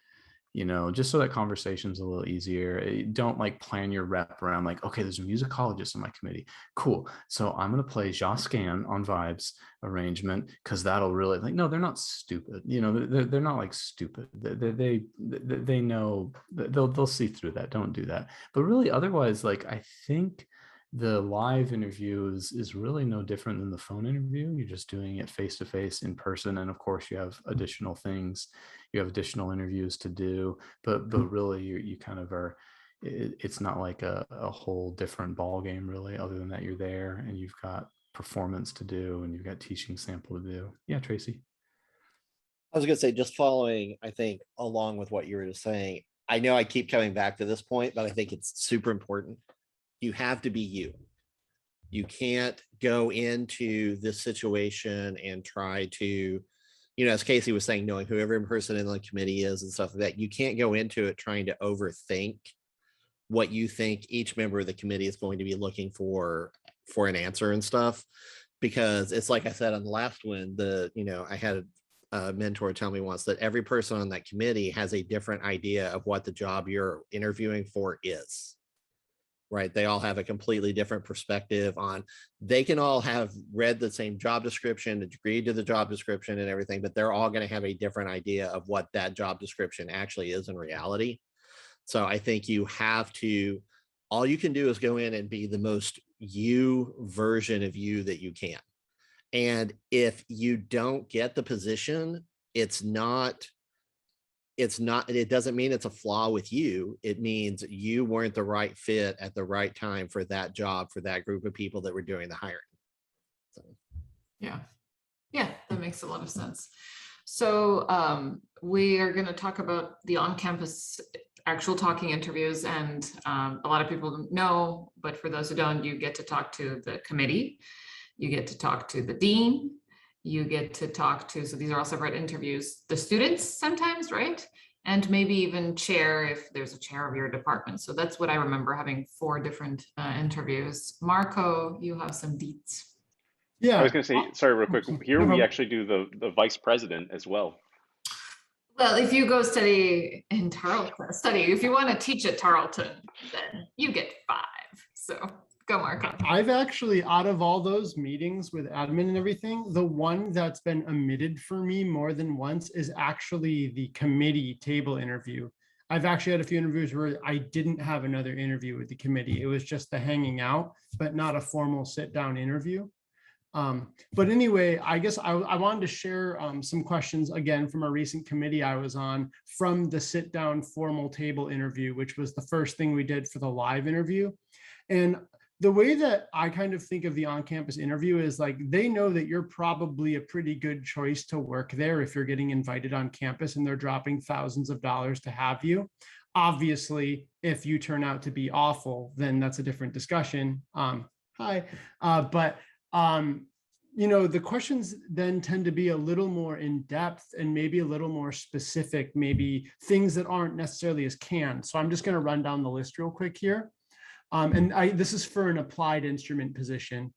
you know, just so that conversation's a little easier. Don't like plan your rep around like, okay, there's a musicologist on my committee. Cool. So I'm going to play Josquin on vibes arrangement because that'll really like, no, they're not stupid. You know, they're not like stupid. They know they'll see through that. Don't do that. But really otherwise, like, I think the live interview is really no different than the phone interview. You're just doing it face to face in person. And of course you have additional things, you have additional interviews to do, but really you kind of are, it's not like a whole different ball game really, other than that you're there and you've got performance to do and you've got teaching sample to do. Yeah, Tracy. I was going to say, just following, I think, along with what you were just saying, I know I keep coming back to this point, but I think it's super important. You have to be you. You can't go into this situation and try to, you know, as Casey was saying, knowing who every person in the committee is and stuff like that. You can't go into it trying to overthink what you think each member of the committee is going to be looking for an answer and stuff. Because it's like I said on the last one, I had a mentor tell me once that every person on that committee has a different idea of what the job you're interviewing for is. Right. They all have a completely different perspective on, they can all have read the same job description, agreed to the job description and everything, but they're all going to have a different idea of what that job description actually is in reality. So I think you have to all you can do is go in and be the most you version of you that you can. And if you don't get the position, it doesn't mean it's a flaw with you. It means you weren't the right fit at the right time for that job, for that group of people that were doing the hiring. So. Yeah, that makes a lot of sense. So we are going to talk about the on-campus actual talking interviews, and a lot of people know, but for those who don't, you get to talk to the committee, you get to talk to the dean, you get to talk to, so these are all separate interviews, the students sometimes, right? And maybe even chair if there's a chair of your department. So that's what I remember, having 4 different interviews. Marco, you have some deets. Yeah. I was going to say, sorry, real quick. Here we actually do the vice president as well. Well, if you go study in Tarleton, if you want to teach at Tarleton, then you get 5. So go, Marco. I've actually, out of all those meetings with admin and everything, the one that's been omitted for me more than once is actually the committee table interview. I've actually had a few interviews where I didn't have another interview with the committee. It was just the hanging out, but not a formal sit down interview. But anyway, I guess I wanted to share some questions again from a recent committee I was on from the sit down formal table interview, which was the first thing we did for the live interview. And the way that I kind of think of the on-campus interview is like, they know that you're probably a pretty good choice to work there if you're getting invited on campus and they're dropping thousands of dollars to have you. Obviously, if you turn out to be awful, then that's a different discussion. You know, the questions then tend to be a little more in depth and maybe a little more specific, maybe things that aren't necessarily as canned. So I'm just going to run down the list real quick here. This is for an applied instrument position.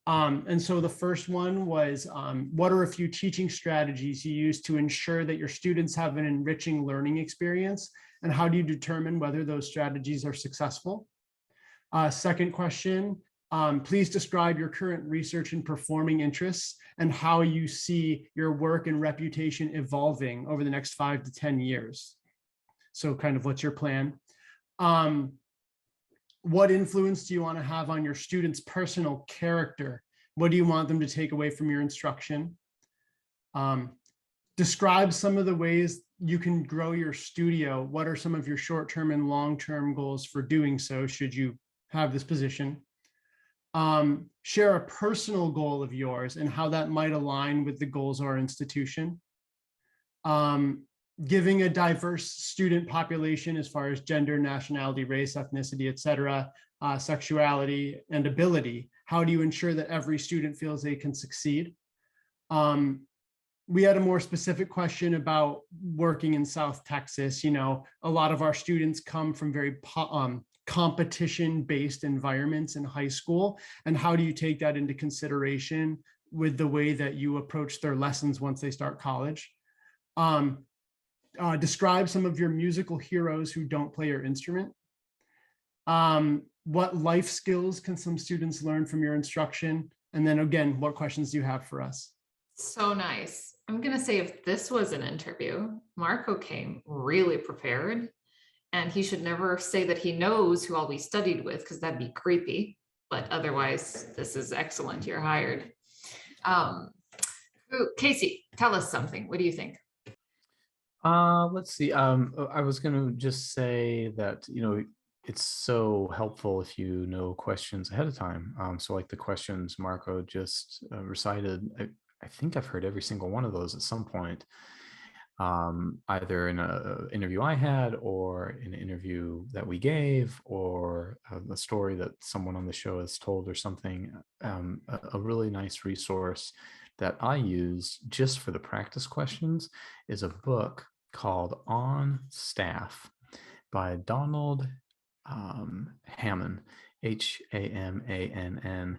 And so the first one was, what are a few teaching strategies you use to ensure that your students have an enriching learning experience? And how do you determine whether those strategies are successful? Second question, please describe your current research and performing interests and how you see your work and reputation evolving over the next 5 to 10 years. So kind of what's your plan? What influence do you want to have on your students' personal character? What do you want them to take away from your instruction? Describe some of the ways you can grow your studio. What are some of your short-term and long-term goals for doing so, should you have this position? Share a personal goal of yours and how that might align with the goals of our institution. Giving a diverse student population as far as gender, nationality, race, ethnicity, etc., sexuality, and ability. How do you ensure that every student feels they can succeed? We had a more specific question about working in South Texas. You know, a lot of our students come from very competition-based environments in high school. And how do you take that into consideration with the way that you approach their lessons once they start college? Describe some of your musical heroes who don't play your instrument. What life skills can some students learn from your instruction? And then again, what questions do you have for us? So nice. I'm going to say, if this was an interview, Marco came really prepared, and he should never say that he knows who all we studied with, because that'd be creepy. But otherwise, this is excellent. You're hired. Casey, tell us something. What do you think? Let's see. I was going to just say that, you know, it's so helpful if you know questions ahead of time. So like the questions Marco just recited, I think I've heard every single one of those at some point, either in an interview I had or in an interview that we gave, or a story that someone on the show has told or something. A really nice resource that I use just for the practice questions is a book called On Staff by Donald Hamann, Hamann.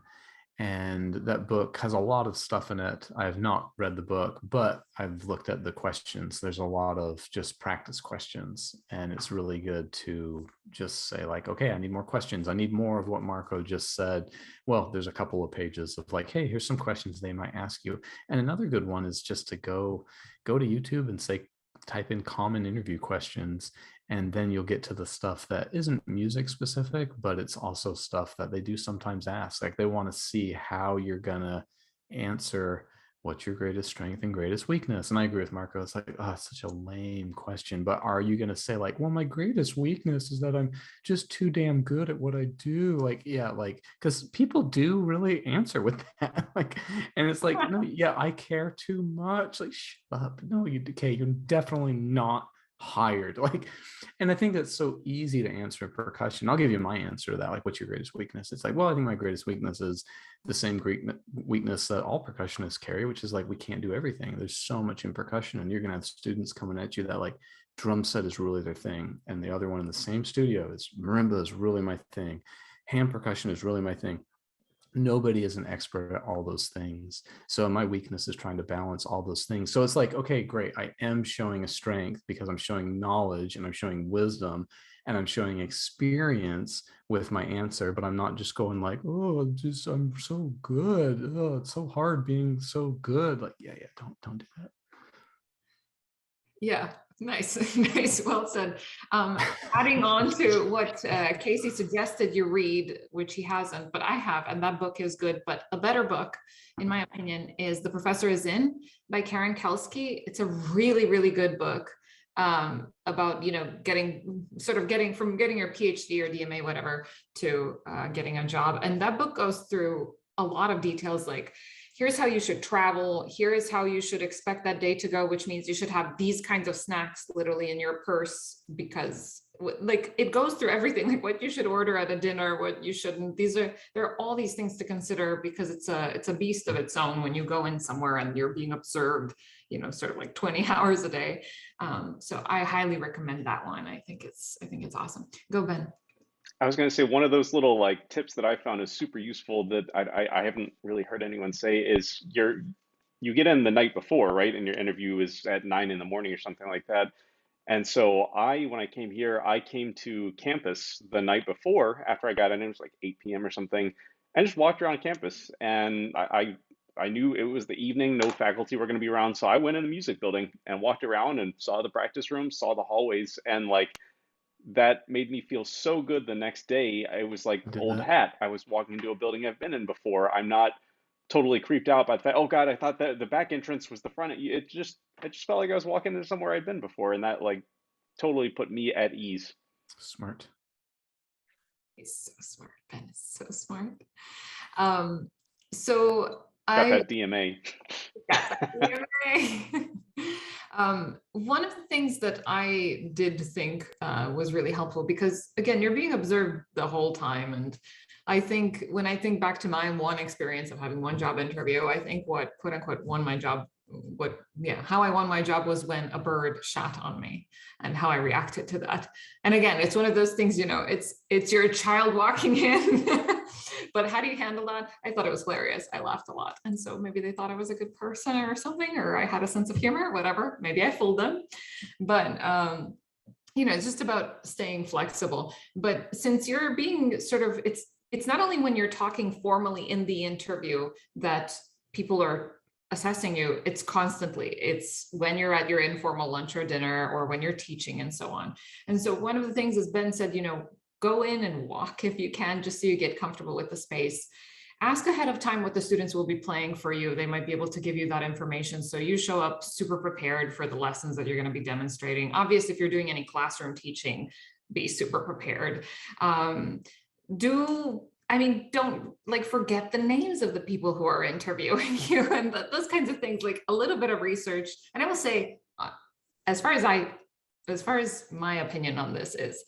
And that book has a lot of stuff in it. I have not read the book, but I've looked at the questions. There's a lot of just practice questions, and it's really good to just say like, okay, I need more questions. I need more of what Marco just said. Well, there's a couple of pages of like, hey, here's some questions they might ask you. And another good one is just to go to YouTube and say, type in common interview questions And then you'll get to the stuff that isn't music specific, but it's also stuff that they do sometimes ask. Like they want to see how you're gonna answer what's your greatest strength and greatest weakness. And I agree with Marco. It's like, oh, it's such a lame question. But are you gonna say like, well, my greatest weakness is that I'm just too damn good at what I do? Like, yeah, like, because people do really answer with that. Like, and it's like, no, yeah, I care too much. Like, shut up. No, you're definitely not hired. Like, and I think that's so easy to answer in percussion. I'll give you my answer to that. Like, what's your greatest weakness? It's like, well, I think my greatest weakness is the same Greek weakness that all percussionists carry, which is like, we can't do everything. There's so much in percussion, and you're going to have students coming at you that like drum set is really their thing. And the other one in the same studio is marimba is really my thing. Hand percussion is really my thing. Nobody is an expert at all those things. So my weakness is trying to balance all those things. So it's like, okay, great. I am showing a strength because I'm showing knowledge and I'm showing wisdom and I'm showing experience with my answer, but I'm not just going like, oh, I'm so good. Oh, it's so hard being so good. Like, yeah, don't do that. Yeah, nice, nice, well said. Adding on to what Casey suggested you read, which he hasn't, but I have, and that book is good, but a better book, in my opinion, is The Professor Is In by Kelsky. It's a really, really good book about, getting from getting your PhD or DMA, whatever, to getting a job. And that book goes through a lot of details, like, here's how you should travel. Here is how you should expect that day to go, which means you should have these kinds of snacks literally in your purse, because like it goes through everything, like what you should order at a dinner, what you shouldn't. There are all these things to consider, because it's a beast of its own when you go in somewhere and you're being observed, sort of like 20 hours a day. So I highly recommend that one. I think it's awesome. Go, Ben. I was going to say, one of those little like tips that I found is super useful that I haven't really heard anyone say is you get in the night before, right? And your interview is at 9 in the morning or something like that. And so when I came here, I came to campus the night before after I got in. It was like 8 p.m. or something. I just walked around campus, and I knew it was the evening, no faculty were going to be around. So I went in the music building and walked around and saw the practice rooms, saw the hallways, and like, that made me feel so good the next day. I was like old hat. I was walking into a building I've been in before. I'm not totally creeped out by the fact, oh God, I thought that the back entrance was the front. I just felt like I was walking into somewhere I'd been before. And that like totally put me at ease. Smart. He's so smart. Ben is so smart. So got that DMA. One of the things that I did think was really helpful, because again, you're being observed the whole time. And I think when I think back to my one experience of having one job interview, I think what quote unquote won my job, how I won my job was when a bird shat on me and how I reacted to that. And again, it's one of those things, it's your child walking in. But how do you handle that? I thought it was hilarious. I laughed a lot. And so maybe they thought I was a good person or something, or I had a sense of humor, whatever. Maybe I fooled them. But, it's just about staying flexible. But since you're being sort of, it's not only when you're talking formally in the interview that people are assessing you, it's constantly. It's when you're at your informal lunch or dinner, or when you're teaching and so on. And so one of the things, as Ben said, go in and walk if you can, just so you get comfortable with the space. Ask ahead of time what the students will be playing for you. They might be able to give you that information, so you show up super prepared for the lessons that you're going to be demonstrating. Obviously, if you're doing any classroom teaching, be super prepared. Don't forget the names of the people who are interviewing you and those kinds of things, like a little bit of research. And I will say, as far as my opinion on this is,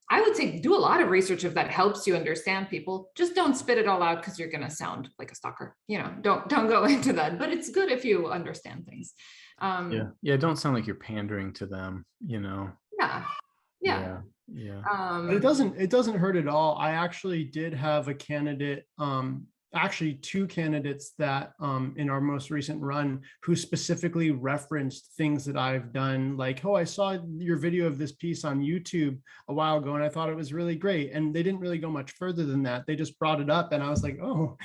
I would say do a lot of research if that helps you understand people. Just don't spit it all out, because you're going to sound like a stalker. Don't go into that. But it's good if you understand things. Don't sound like you're pandering to them. Yeah. But it doesn't hurt at all. I actually did have a candidate, actually two candidates that in our most recent run, who specifically referenced things that I've done, like, oh, I saw your video of this piece on YouTube a while ago and I thought it was really great. And they didn't really go much further than that. They just brought it up and I was like, oh,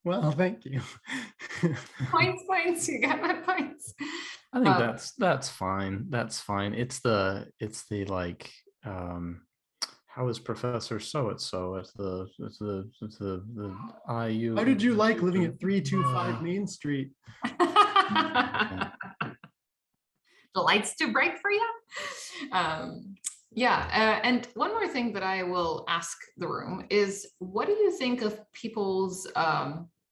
well, thank you. Points, you got my points. I think that's fine. That's fine. It's the like how is Professor so at the IU? How did you like living at 325 Main Street? The lights too bright for you? And one more thing that I will ask the room is, what do you think of people's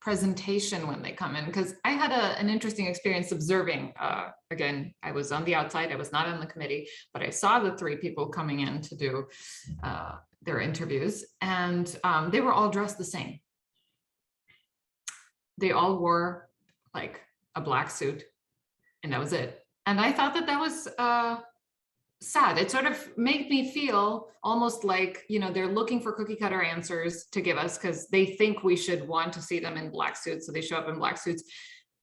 presentation when they come in? Because I had an interesting experience observing. Again, I was on the outside, I was not on the committee, but I saw the three people coming in to do their interviews, and they were all dressed the same. They all wore like a black suit, and that was it. And I thought that was sad. It sort of made me feel almost like, they're looking for cookie cutter answers to give us because they think we should want to see them in black suits. So they show up in black suits.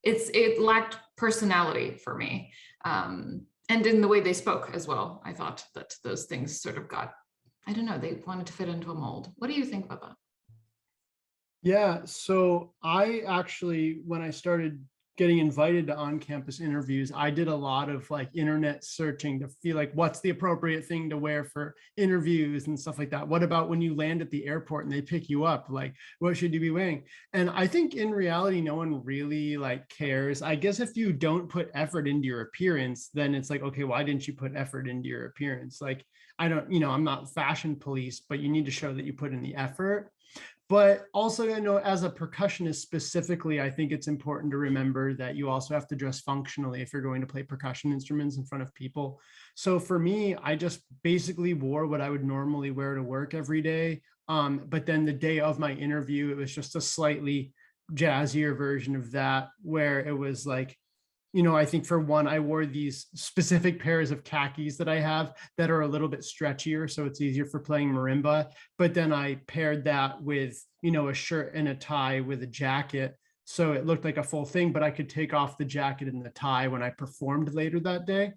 It lacked personality for me. And in the way they spoke as well. I thought that those things sort of got, I don't know, they wanted to fit into a mold. What do you think about that? Yeah, so I actually, when I started getting invited to on-campus interviews, I did a lot of like internet searching to feel like what's the appropriate thing to wear for interviews and stuff like that. What about when you land at the airport and they pick you up? Like, what should you be wearing? And I think in reality, no one really like cares. I guess if you don't put effort into your appearance, then it's like, okay, why didn't you put effort into your appearance? Like, I don't, I'm not fashion police, but you need to show that you put in the effort. But also, as a percussionist specifically, I think it's important to remember that you also have to dress functionally if you're going to play percussion instruments in front of people. So for me, I just basically wore what I would normally wear to work every day. But then the day of my interview, it was just a slightly jazzier version of that, where it was like, I think for one, I wore these specific pairs of khakis that I have that are a little bit stretchier, so it's easier for playing marimba. But then I paired that with, a shirt and a tie with a jacket. So it looked like a full thing, but I could take off the jacket and the tie when I performed later that day.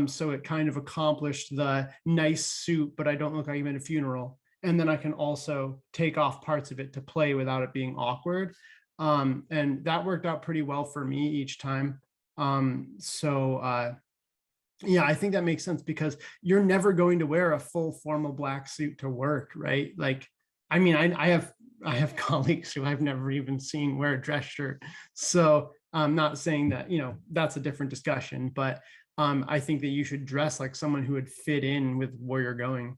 So it kind of accomplished the nice suit, but I don't look like I'm at a funeral. And then I can also take off parts of it to play without it being awkward. And that worked out pretty well for me each time. Yeah, I think that makes sense because you're never going to wear a full formal black suit to work, right? Like, I mean, I have colleagues who I've never even seen wear a dress shirt. So I'm not saying that, that's a different discussion, but I think that you should dress like someone who would fit in with where you're going.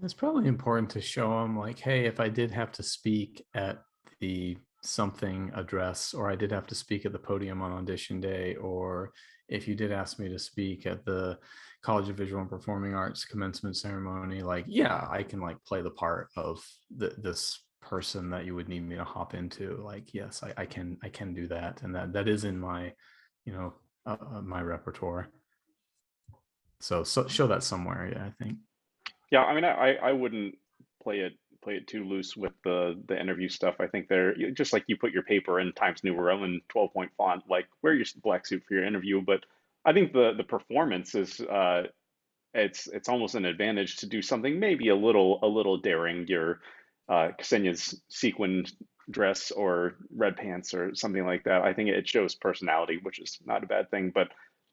It's probably important to show them like, hey, if I did have to speak at the something address, or I did have to speak at the podium on audition day, or if you did ask me to speak at the College of Visual and Performing Arts commencement ceremony, like, yeah, I can like play the part of this person that you would need me to hop into. Like, yes, I can do that, and that is in my my repertoire. So show that somewhere. Yeah, I think. Yeah, I mean, I wouldn't play it too loose with the interview stuff. I think they're just like you put your paper in Times New Roman 12-point font, like wear your black suit for your interview. But I think the performance is it's almost an advantage to do something maybe a little daring. Your Ksenija's sequin dress or red pants or something like that. I think it shows personality, which is not a bad thing. But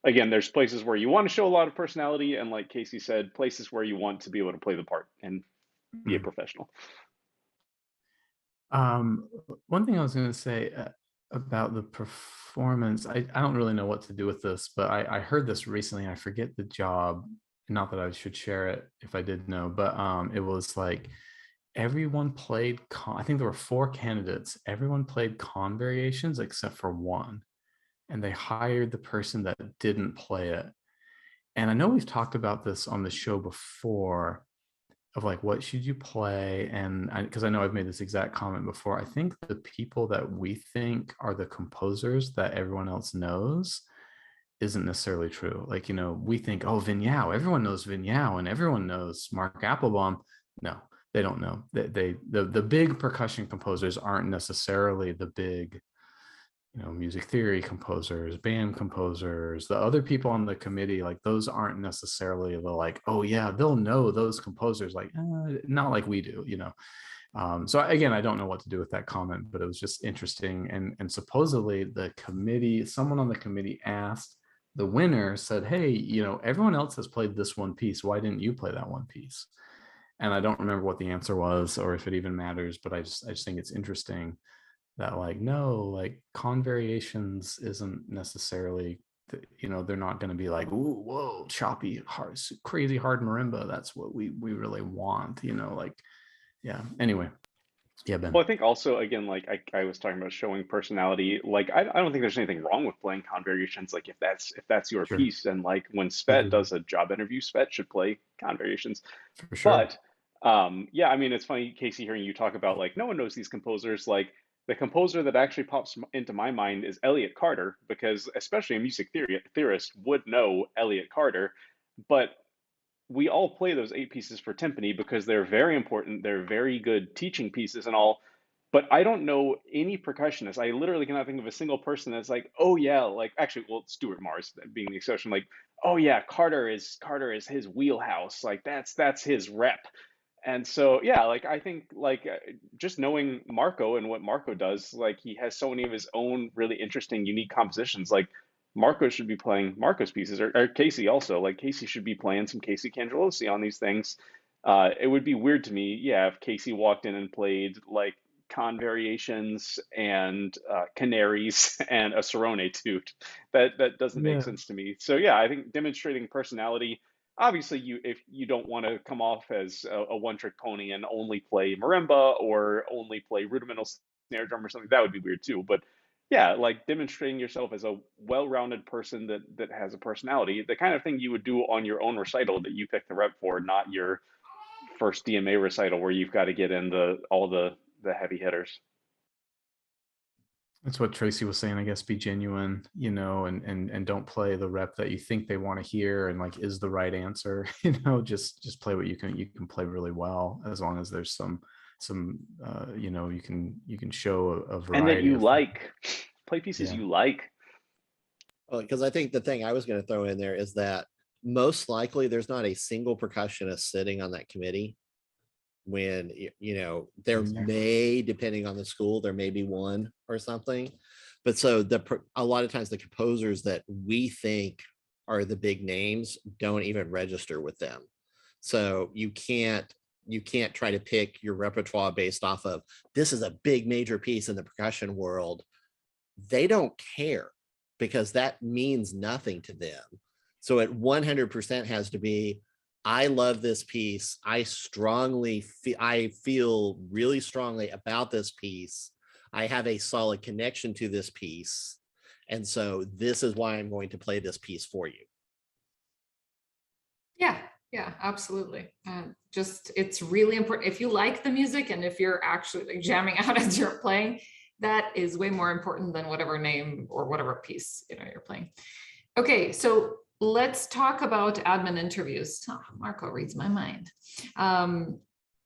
again, there's places where you want to show a lot of personality, and like Casey said, places where you want to be able to play the part and be a professional. One thing I was going to say about the performance, I don't really know what to do with this, but I heard this recently. I forget the job, not that I should share it if I did know, but it was like everyone played I think there were 4 candidates. Everyone played con variations except for one, and they hired the person that didn't play it. And I know we've talked about this on the show before, of like, what should you play? And because I know I've made this exact comment before, I think the people that we think are the composers that everyone else knows isn't necessarily true. Like, we think, oh, Vignau, everyone knows Vignau and everyone knows Mark Applebaum. No, they don't know. The big percussion composers aren't necessarily the big, music theory composers, band composers. The other people on the committee, like, those aren't necessarily the like, oh yeah, they'll know those composers, like not like we do, So again, I don't know what to do with that comment, but it was just interesting. And supposedly the committee, someone on the committee asked the winner, said, hey, you know, everyone else has played this one piece. Why didn't you play that one piece? And I don't remember what the answer was or if it even matters, but I just think it's interesting that, like, no, like con variations isn't necessarily, you know, they're not going to be like, ooh, whoa, choppy, hard, crazy hard marimba. That's what we really want, you know, like, yeah. Anyway, yeah, Ben. Well, I think also, again, like I was talking about showing personality, like I don't think there's anything wrong with playing con variations, like if that's your Sure. piece. And like when Svet Agreed. does a job interview, Svet should play con variations. For sure. But yeah, I mean, it's funny, Casey, hearing you talk about like no one knows these composers. Like the composer that actually pops into my mind is Elliott Carter, because especially a music theorist would know Elliott Carter. But we all play those 8 pieces for timpani because they're very important. They're very good teaching pieces and all. But I don't know any percussionist. I literally cannot think of a single person that's like, oh yeah, like actually, well, Stuart Mars being the exception, like, oh yeah, Carter is his wheelhouse. Like that's his rep. And so yeah, like I think like just knowing Marco and what Marco does, like he has so many of his own really interesting, unique compositions. Like Marco should be playing Marco's pieces, or Casey also. Like Casey should be playing some Casey Cangelosi on these things. It would be weird to me, yeah, if Casey walked in and played like con variations and canaries and a Cerrone etude. That doesn't make Yeah. sense to me. So yeah, I think demonstrating personality. Obviously, if you don't want to come off as a one-trick pony and only play marimba or only play rudimental snare drum or something, that would be weird too. But yeah, like demonstrating yourself as a well-rounded person that has a personality, the kind of thing you would do on your own recital that you pick the rep for, not your first DMA recital where you've got to get in all the heavy hitters. That's what Tracy was saying, I guess. Be genuine, you know, and don't play the rep that you think they want to hear and like is the right answer. You know, just play what you can play really well, as long as there's some you know, you can show a variety and that you of like play pieces Yeah. you like. Well, because I think the thing I was going to throw in there is that most likely there's not a single percussionist sitting on that committee when, you know, there Exactly. may, depending on the school, there may be one or something. But so a lot of times the composers that we think are the big names don't even register with them. So you can't try to pick your repertoire based off of this is a big major piece in the percussion world. They don't care because that means nothing to them. So it 100% has to be, I love this piece. I feel really strongly about this piece. I have a solid connection to this piece. And so this is why I'm going to play this piece for you. Yeah, absolutely. Just, it's really important. If you like the music and if you're actually like jamming out as you're playing, that is way more important than whatever name or whatever piece, you know, you're playing. Okay, so let's talk about admin interviews. Oh, Marco reads my mind.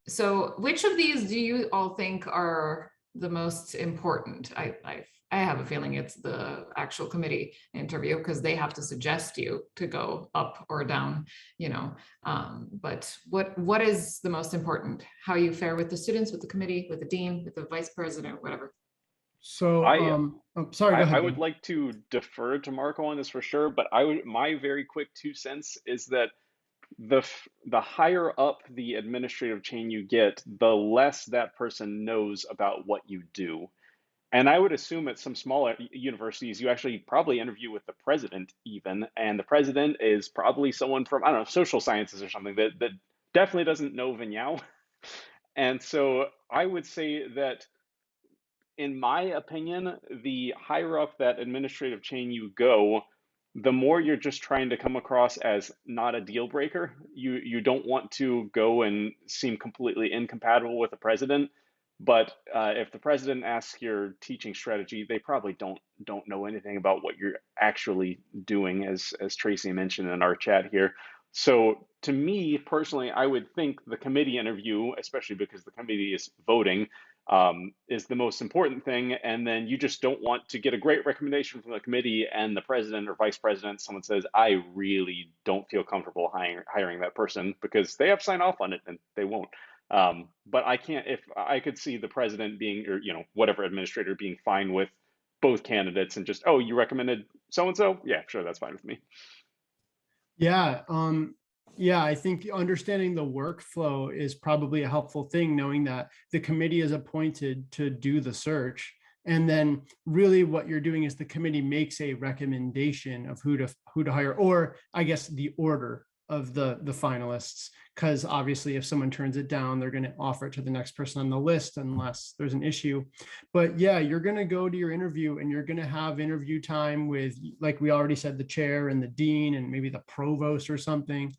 So which of these do you all think are the most important? I have a feeling it's the actual committee interview because they have to suggest you to go up or down, you know. But what is the most important? How you fare with the students, with the committee, with the dean, with the vice president, whatever. So, sorry, go ahead. I would like to defer to Marco on this for sure, but my very quick 2 cents is that the higher up the administrative chain you get, the less that person knows about what you do. And I would assume at some smaller universities, you actually probably interview with the president even, and the president is probably someone from, I don't know, social sciences or something that definitely doesn't know Vignale. And so I would say that, in my opinion, the higher up that administrative chain you go, the more you're just trying to come across as not a deal breaker. You don't want to go and seem completely incompatible with the president. But if the president asks your teaching strategy, they probably don't know anything about what you're actually doing, as Tracy mentioned in our chat here. So to me personally, I would think the committee interview, especially because the committee is voting, is the most important thing. And then you just don't want to get a great recommendation from the committee and the president or vice president, someone says, I really don't feel comfortable hiring that person, because they have to sign off on it and they won't. But I can't, if I could see the president being, or, you know, whatever administrator being fine with both candidates and just, oh, you recommended so-and-so? Yeah, sure, that's fine with me. Yeah, yeah, I think understanding the workflow is probably a helpful thing, knowing that the committee is appointed to do the search. And then really what you're doing is the committee makes a recommendation of who to hire, or I guess the order of the finalists, because obviously if someone turns it down, they're going to offer it to the next person on the list unless there's an issue. But yeah, you're going to go to your interview and you're going to have interview time with, like we already said, the chair and the dean and maybe the provost or something.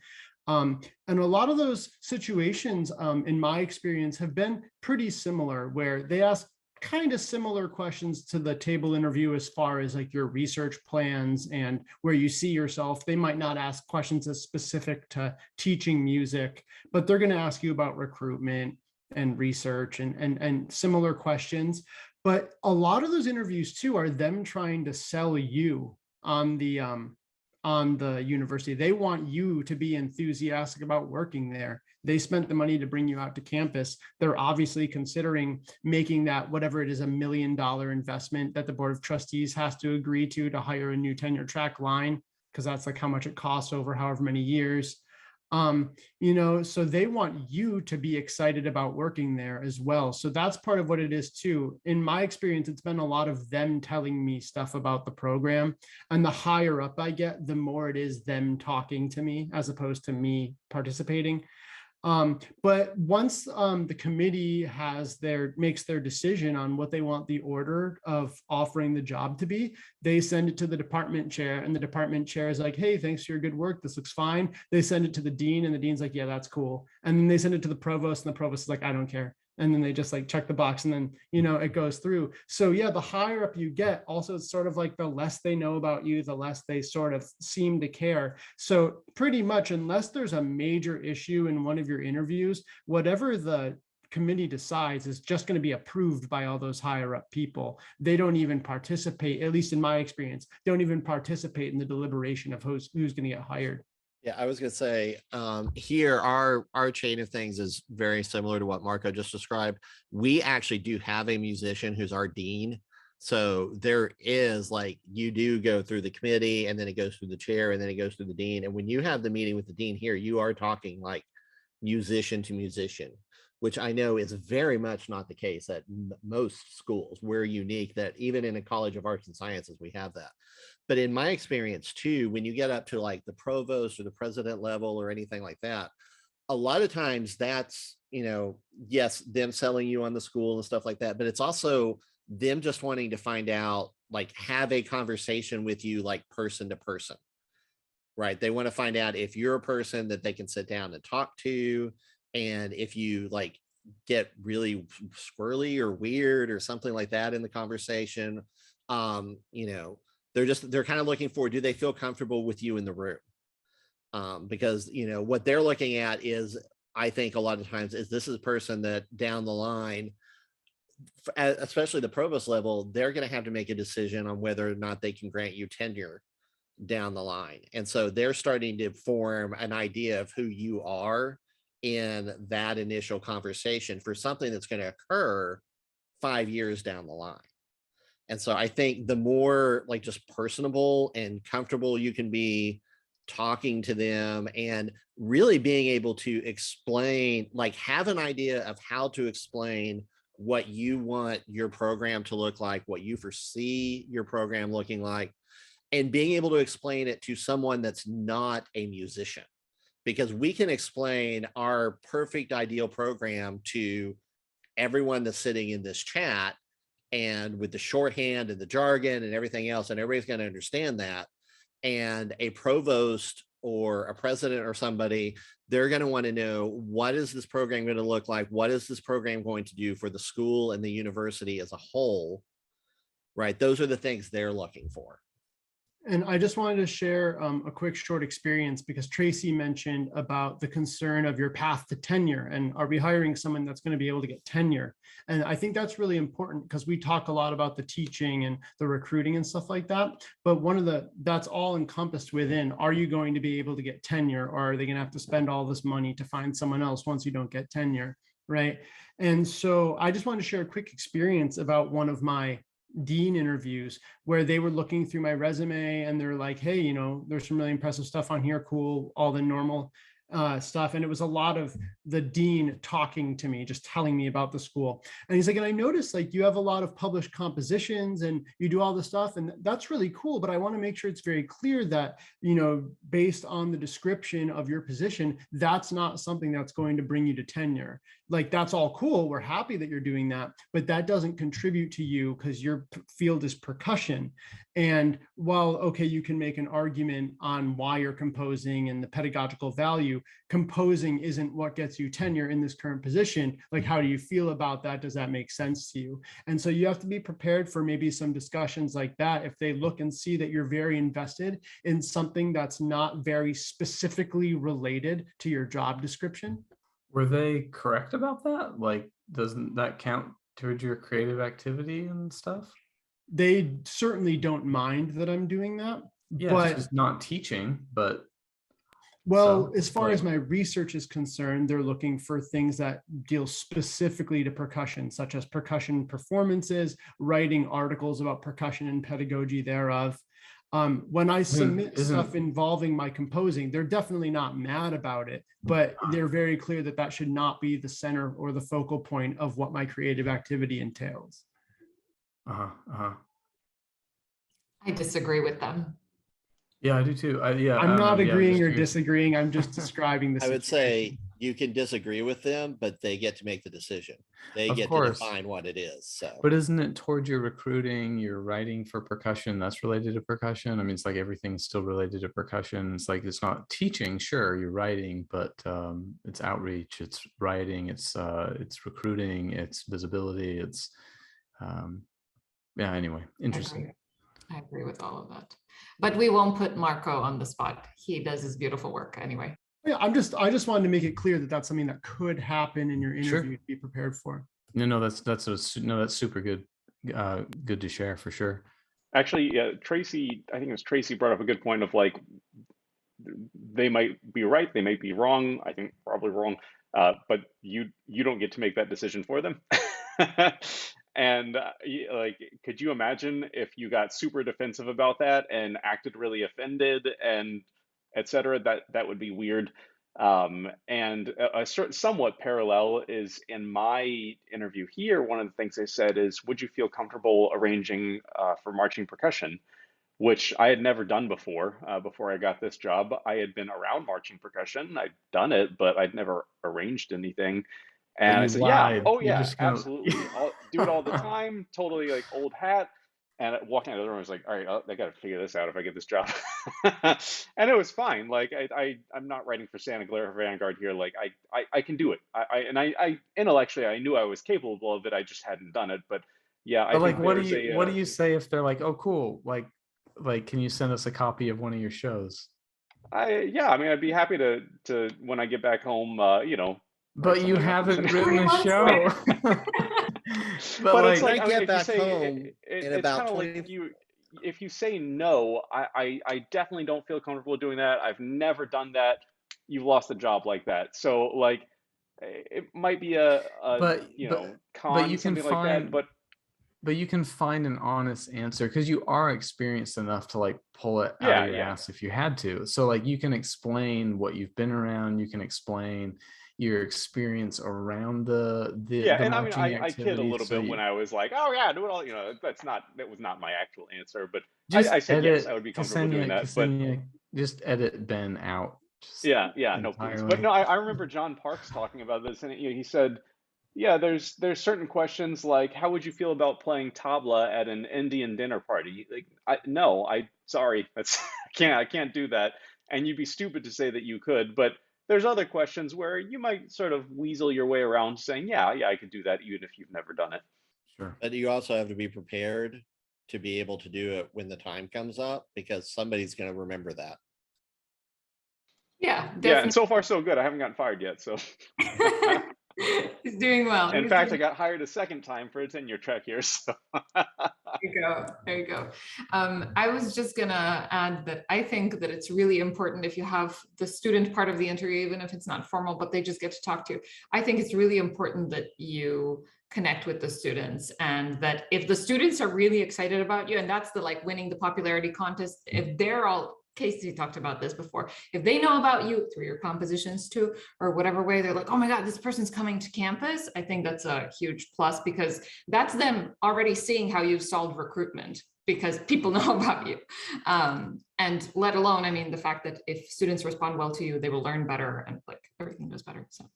And a lot of those situations, in my experience, have been pretty similar, where they ask kind of similar questions to the table interview as far as like your research plans and where you see yourself. They might not ask questions as specific to teaching music, but they're going to ask you about recruitment and research and similar questions. But a lot of those interviews too are them trying to sell you on the university. They want you to be enthusiastic about working there. They spent the money to bring you out to campus. They're obviously considering making that, whatever it is, $1 million investment that the Board of Trustees has to agree to hire a new tenure track line, because that's like how much it costs over however many years. You know, so they want you to be excited about working there as well. So that's part of what it is too. In my experience, it's been a lot of them telling me stuff about the program, and the higher up I get, the more it is them talking to me as opposed to me participating. But once the committee makes their decision on what they want the order of offering the job to be, they send it to the department chair, and the department chair is like, hey, thanks for your good work, this looks fine. They send it to the dean, and the dean's like, yeah, that's cool. And then they send it to the provost, and the provost is like, I don't care. And then they just like check the box, and then, you know, it goes through. So yeah, the higher up you get, also it's sort of like the less they know about you, the less they sort of seem to care. So pretty much, unless there's a major issue in one of your interviews, whatever the committee decides is just going to be approved by all those higher up people. They don't even participate, at least in my experience, they don't even participate in the deliberation of who's going to get hired. Yeah, I was going to say, here, our chain of things is very similar to what Marco just described. We actually do have a musician who's our dean. So there is, like, you do go through the committee, and then it goes through the chair, and then it goes through the dean. And when you have the meeting with the dean here, you are talking like musician to musician, which I know is very much not the case at most schools. We're unique that even in a College of Arts and Sciences, we have that. But in my experience too, when you get up to like the provost or the president level or anything like that, a lot of times that's, you know, yes, them selling you on the school and stuff like that, but it's also them just wanting to find out, like, have a conversation with you, like person to person, right? They want to find out if you're a person that they can sit down and talk to. And if you like get really squirrely or weird or something like that in the conversation, you know, they're kind of looking for, do they feel comfortable with you in the room? Because, you know, what they're looking at is, I think a lot of times, is this is a person that down the line, especially the provost level, they're going to have to make a decision on whether or not they can grant you tenure down the line. And so they're starting to form an idea of who you are in that initial conversation for something that's going to occur 5 years down the line. And so I think the more like just personable and comfortable you can be talking to them, and really being able to explain, like have an idea of how to explain what you want your program to look like, what you foresee your program looking like, and being able to explain it to someone that's not a musician. Because we can explain our perfect ideal program to everyone that's sitting in this chat, and with the shorthand and the jargon and everything else, and everybody's going to understand that. And a provost or a president or somebody, they're going to want to know, what is this program going to look like? What is this program going to do for the school and the university as a whole? Right? Those are the things they're looking for. And I just wanted to share a quick short experience, because Tracy mentioned about the concern of your path to tenure, and are we hiring someone that's going to be able to get tenure? And I think that's really important, because we talk a lot about the teaching and the recruiting and stuff like that. But that's all encompassed within, are you going to be able to get tenure, or are they going to have to spend all this money to find someone else once you don't get tenure? right? And so I just wanted to share a quick experience about one of my dean interviews where they were looking through my resume and they're like, hey, you know, there's some really impressive stuff on here, cool, all the normal stuff. And it was a lot of the dean talking to me, just telling me about the school. And he's like, and I noticed like you have a lot of published compositions and you do all this stuff, and that's really cool, but I want to make sure it's very clear that, you know, based on the description of your position, that's not something that's going to bring you to tenure. Like, that's all cool, we're happy that you're doing that, but that doesn't contribute to you because your field is percussion. And while, okay, you can make an argument on why you're composing and the pedagogical value, composing isn't what gets you tenure in this current position. Like, how do you feel about that? Does that make sense to you? And so you have to be prepared for maybe some discussions like that if they look and see that you're very invested in something that's not very specifically related to your job description. Were they correct about that? Like, doesn't that count towards your creative activity and stuff? They certainly don't mind that I'm doing that. Yeah, but it's just not teaching, but well, so, as far like, as my research is concerned, they're looking for things that deal specifically to percussion, such as percussion performances, writing articles about percussion and pedagogy thereof. When I submit stuff involving my composing, they're definitely not mad about it, but they're very clear that that should not be the center or the focal point of what my creative activity entails. I disagree with them. Yeah, I do too. I'm not agreeing or disagreeing. I'm just describing the I would situation. say you can disagree with them, but they get to make the decision. They Of get course. to define what it is. So, But isn't it towards your recruiting, your writing for percussion, that's related to percussion? I mean, it's like everything's still related to percussion. It's like, it's not teaching, sure, you're writing, but it's outreach, it's writing, it's recruiting, it's visibility, it's yeah, anyway, interesting. I agree with all of that. But we won't put Marco on the spot. He does his beautiful work anyway. Yeah, I just wanted to make it clear that that's something that could happen in your interview to be prepared for. No, that's super good. Good to share for sure. Actually, Tracy, I think it was Tracy brought up a good point of like, they might be right, they might be wrong. I think probably wrong, but you don't get to make that decision for them. And like, could you imagine if you got super defensive about that and acted really offended and etc.? That would be weird. And a somewhat parallel is in my interview here. One of the things they said is, would you feel comfortable arranging for marching percussion? Which I had never done before. Before I got this job, I had been around marching percussion. I'd done it, but I'd never arranged anything. And I said, yeah, oh yeah, absolutely. I'll do it all the time. Totally like old hat. And walking out of the room, I was like, all right, I got to figure this out if I get this job. And it was fine. Like I'm not writing for Santa Clara Vanguard here. Like I can do it. I intellectually, I knew I was capable of it. I just hadn't done it. But yeah, I think what do you say if they're like, oh, cool, like, can you send us a copy of one of your shows? Yeah, I mean, I'd be happy to when I get back home, you know. But you haven't written a show. But it's like, I get back home in about 20. Like if you say no, I definitely don't feel comfortable doing that. I've never done that. You've lost a job like that. So like, it might be a con, something like that. But you can find an honest answer because you are experienced enough to like pull it out of your ass if you had to. So like, you can explain what you've been around. You can explain your experience around the and I mean, I kid a little bit when I was like, oh yeah, do it all. You know, that was not my actual answer, but I said yes, I would be comfortable doing that. But just edit Ben out. Yeah, no, please. But no, I remember John Parks talking about this, and he said, yeah, there's certain questions like, how would you feel about playing tabla at an Indian dinner party? Like, sorry, I can't do that. And you'd be stupid to say that you could, but there's other questions where you might sort of weasel your way around saying, yeah, I could do that even if you've never done it. Sure. But you also have to be prepared to be able to do it when the time comes up, because somebody's going to remember that. Yeah, definitely. Yeah, and so far so good. I haven't gotten fired yet, so. He's doing well. In He's fact, I doing- got hired a second time for a tenure track here. So There you go. There you go. I was just gonna add that I think that it's really important if you have the student part of the interview, even if it's not formal, but they just get to talk to you. I think it's really important that you connect with the students, and that if the students are really excited about you, and that's the like winning the popularity contest, if they're all, Casey talked about this before, if they know about you through your compositions too, or whatever way, they're like, oh my God, this person's coming to campus. I think that's a huge plus, because that's them already seeing how you've solved recruitment, because people know about you. And let alone, I mean, the fact that if students respond well to you, they will learn better and like everything goes better. So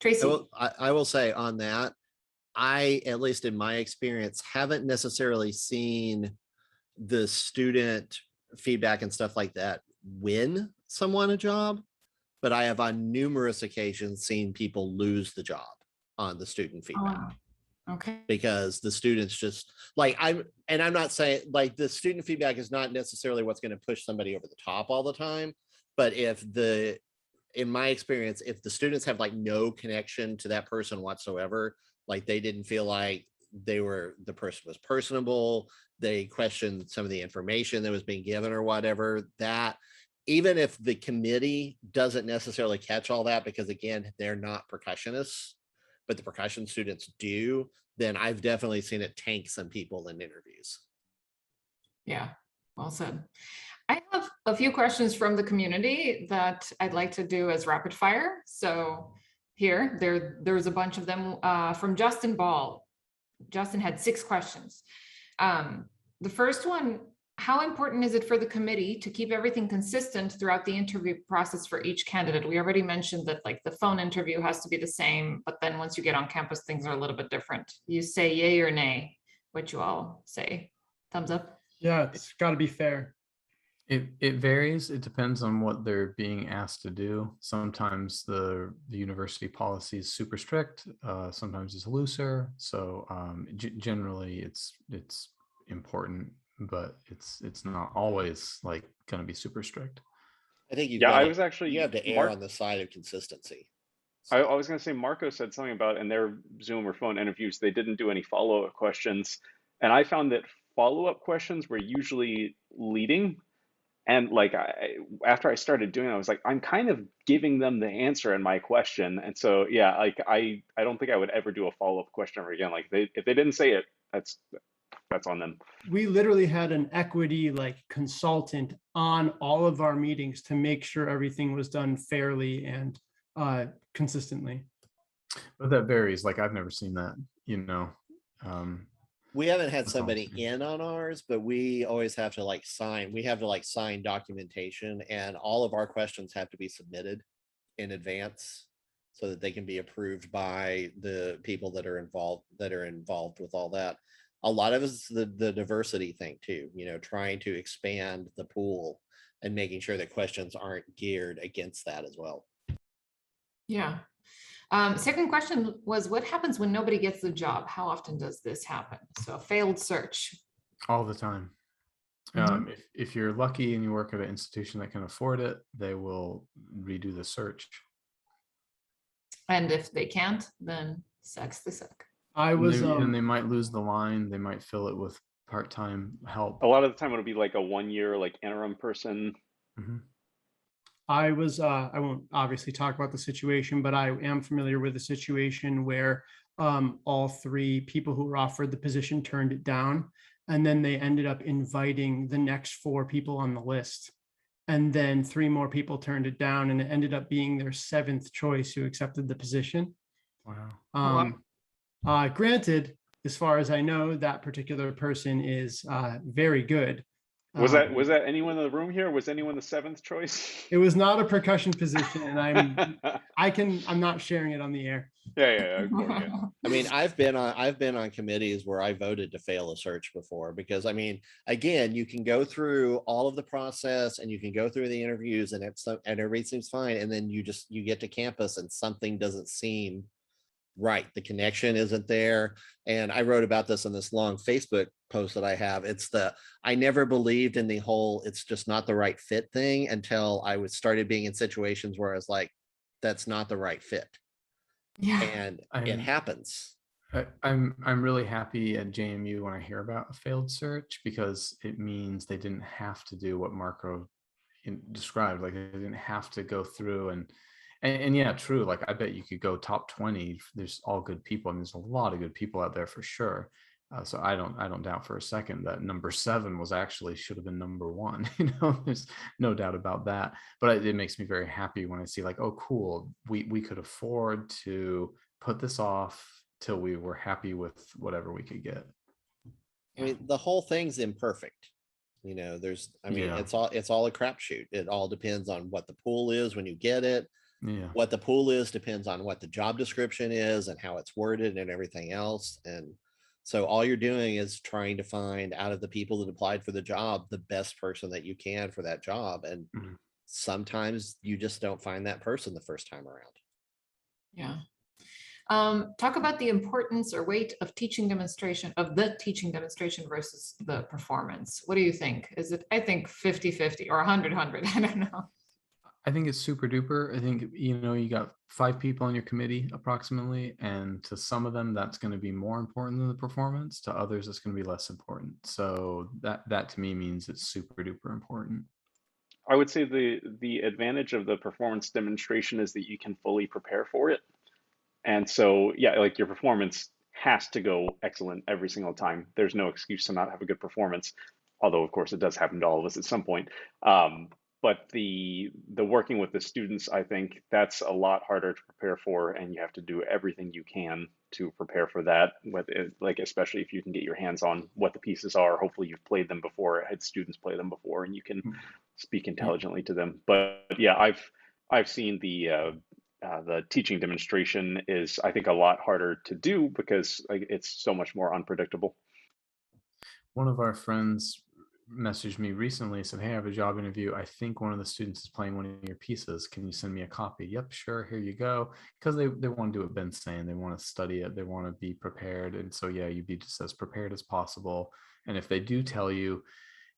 Tracy. I will say on that, I, at least in my experience, haven't necessarily seen the student feedback and stuff like that win someone a job, but I have on numerous occasions seen people lose the job on the student feedback. Oh, wow. Okay. Because the students just like, I'm not saying like the student feedback is not necessarily what's going to push somebody over the top all the time, but in my experience, if the students have like no connection to that person whatsoever, like they didn't feel like the person was personable, they questioned some of the information that was being given or whatever, that even if the committee doesn't necessarily catch all that, because again, they're not percussionists, but the percussion students do, then I've definitely seen it tank some people in interviews. Yeah, well said. I have a few questions from the community that I'd like to do as rapid fire. So there's a bunch of them from Justin Ball. Justin had 6 questions. The first one, how important is it for the committee to keep everything consistent throughout the interview process for each candidate? We already mentioned that like the phone interview has to be the same, but then once you get on campus, things are a little bit different. You say yay or nay, what you all say. Thumbs up. Yeah, it's got to be fair. It varies. It depends on what they're being asked to do. Sometimes the university policy is super strict. Sometimes it's looser. So generally, it's important, but it's not always like going to be super strict. I think you have to err on the side of consistency. I was going to say, Marco said something about in their Zoom or phone interviews, they didn't do any follow-up questions. And I found that follow-up questions were usually leading. And like after I started doing it, I was like, I'm kind of giving them the answer in my question. And so, yeah, like I don't think I would ever do a follow-up question ever again. Like if they didn't say it, that's on them. We literally had an equity like consultant on all of our meetings to make sure everything was done fairly and consistently. But that varies. Like I've never seen that, We haven't had somebody in on ours, but we always have to like sign. We have to like sign documentation, and all of our questions have to be submitted in advance so that they can be approved by the people that are involved with all that. A lot of it's the diversity thing too, trying to expand the pool and making sure that questions aren't geared against that as well. Yeah. Second question was, what happens when nobody gets the job? How often does this happen? So a failed search. All the time. Mhm. If you're lucky and you work at an institution that can afford it, they will redo the search. And if they can't, then sucks the suck. And they might lose the line. They might fill it with part-time help. A lot of the time it'll be like a 1-year like interim person. Mm-hmm. I won't obviously talk about the situation, but I am familiar with a situation where all 3 people who were offered the position turned it down, and then they ended up inviting the next 4 people on the list. And then 3 more people turned it down, and it ended up being their 7th choice who accepted the position. Wow. Granted, as far as I know, that particular person is very good. Was that anyone in the room here? Was anyone the 7th choice? It was not a percussion position, and I'm not sharing it on the air. Yeah, of course, yeah. I mean, I've been on committees where I voted to fail a search before, because I mean, again, you can go through all of the process and you can go through the interviews and everything seems fine, and then you get to campus and something doesn't seem right. The connection isn't there. And I wrote about this in this long Facebook post that I have. I never believed in the whole it's just not the right fit thing until I started being in situations where I was like, that's not the right fit. Yeah. and it happens. I'm really happy at JMU when I hear about a failed search, because it means they didn't have to do what Marco described. Like, they didn't have to go through and yeah, true. Like, I bet you could go top 20. There's all good people, and there's a lot of good people out there for sure. So I don't doubt for a second that number 7 was actually should have been number 1. There's no doubt about that. But it makes me very happy when I see, like, oh, cool, we could afford to put this off till we were happy with whatever we could get. I mean, the whole thing's imperfect. There's, Yeah. it's all a crapshoot. It all depends on what the pool is when you get it. Yeah. What the pool is depends on what the job description is and how it's worded and everything else. And so all you're doing is trying to find, out of the people that applied for the job, the best person that you can for that job. And sometimes you just don't find that person the first time around. Yeah. Talk about the importance or weight of the teaching demonstration versus the performance. What do you think? Is it, I think 50-50 or 100-100, I don't know. I think it's super duper. I think, you got 5 people on your committee approximately, and to some of them that's going to be more important than the performance. To others, it's going to be less important. So that to me means it's super duper important. I would say the advantage of the performance demonstration is that you can fully prepare for it. And so, yeah, like, your performance has to go excellent every single time. There's no excuse to not have a good performance, although of course it does happen to all of us at some point. But the working with the students, I think that's a lot harder to prepare for, and you have to do everything you can to prepare for that. Like, especially if you can get your hands on what the pieces are. Hopefully you've played them before, had students play them before, and you can speak intelligently to them. But yeah, I've seen the teaching demonstration is, I think, a lot harder to do because, like, it's so much more unpredictable. One of our friends messaged me recently, said, hey, I have a job interview. I think one of the students is playing one of your pieces. Can you send me a copy? Yep, sure, here you go. Because they want to do what Ben's saying. They want to study it. They want to be prepared. And so, yeah, you be just as prepared as possible. And if they do tell you,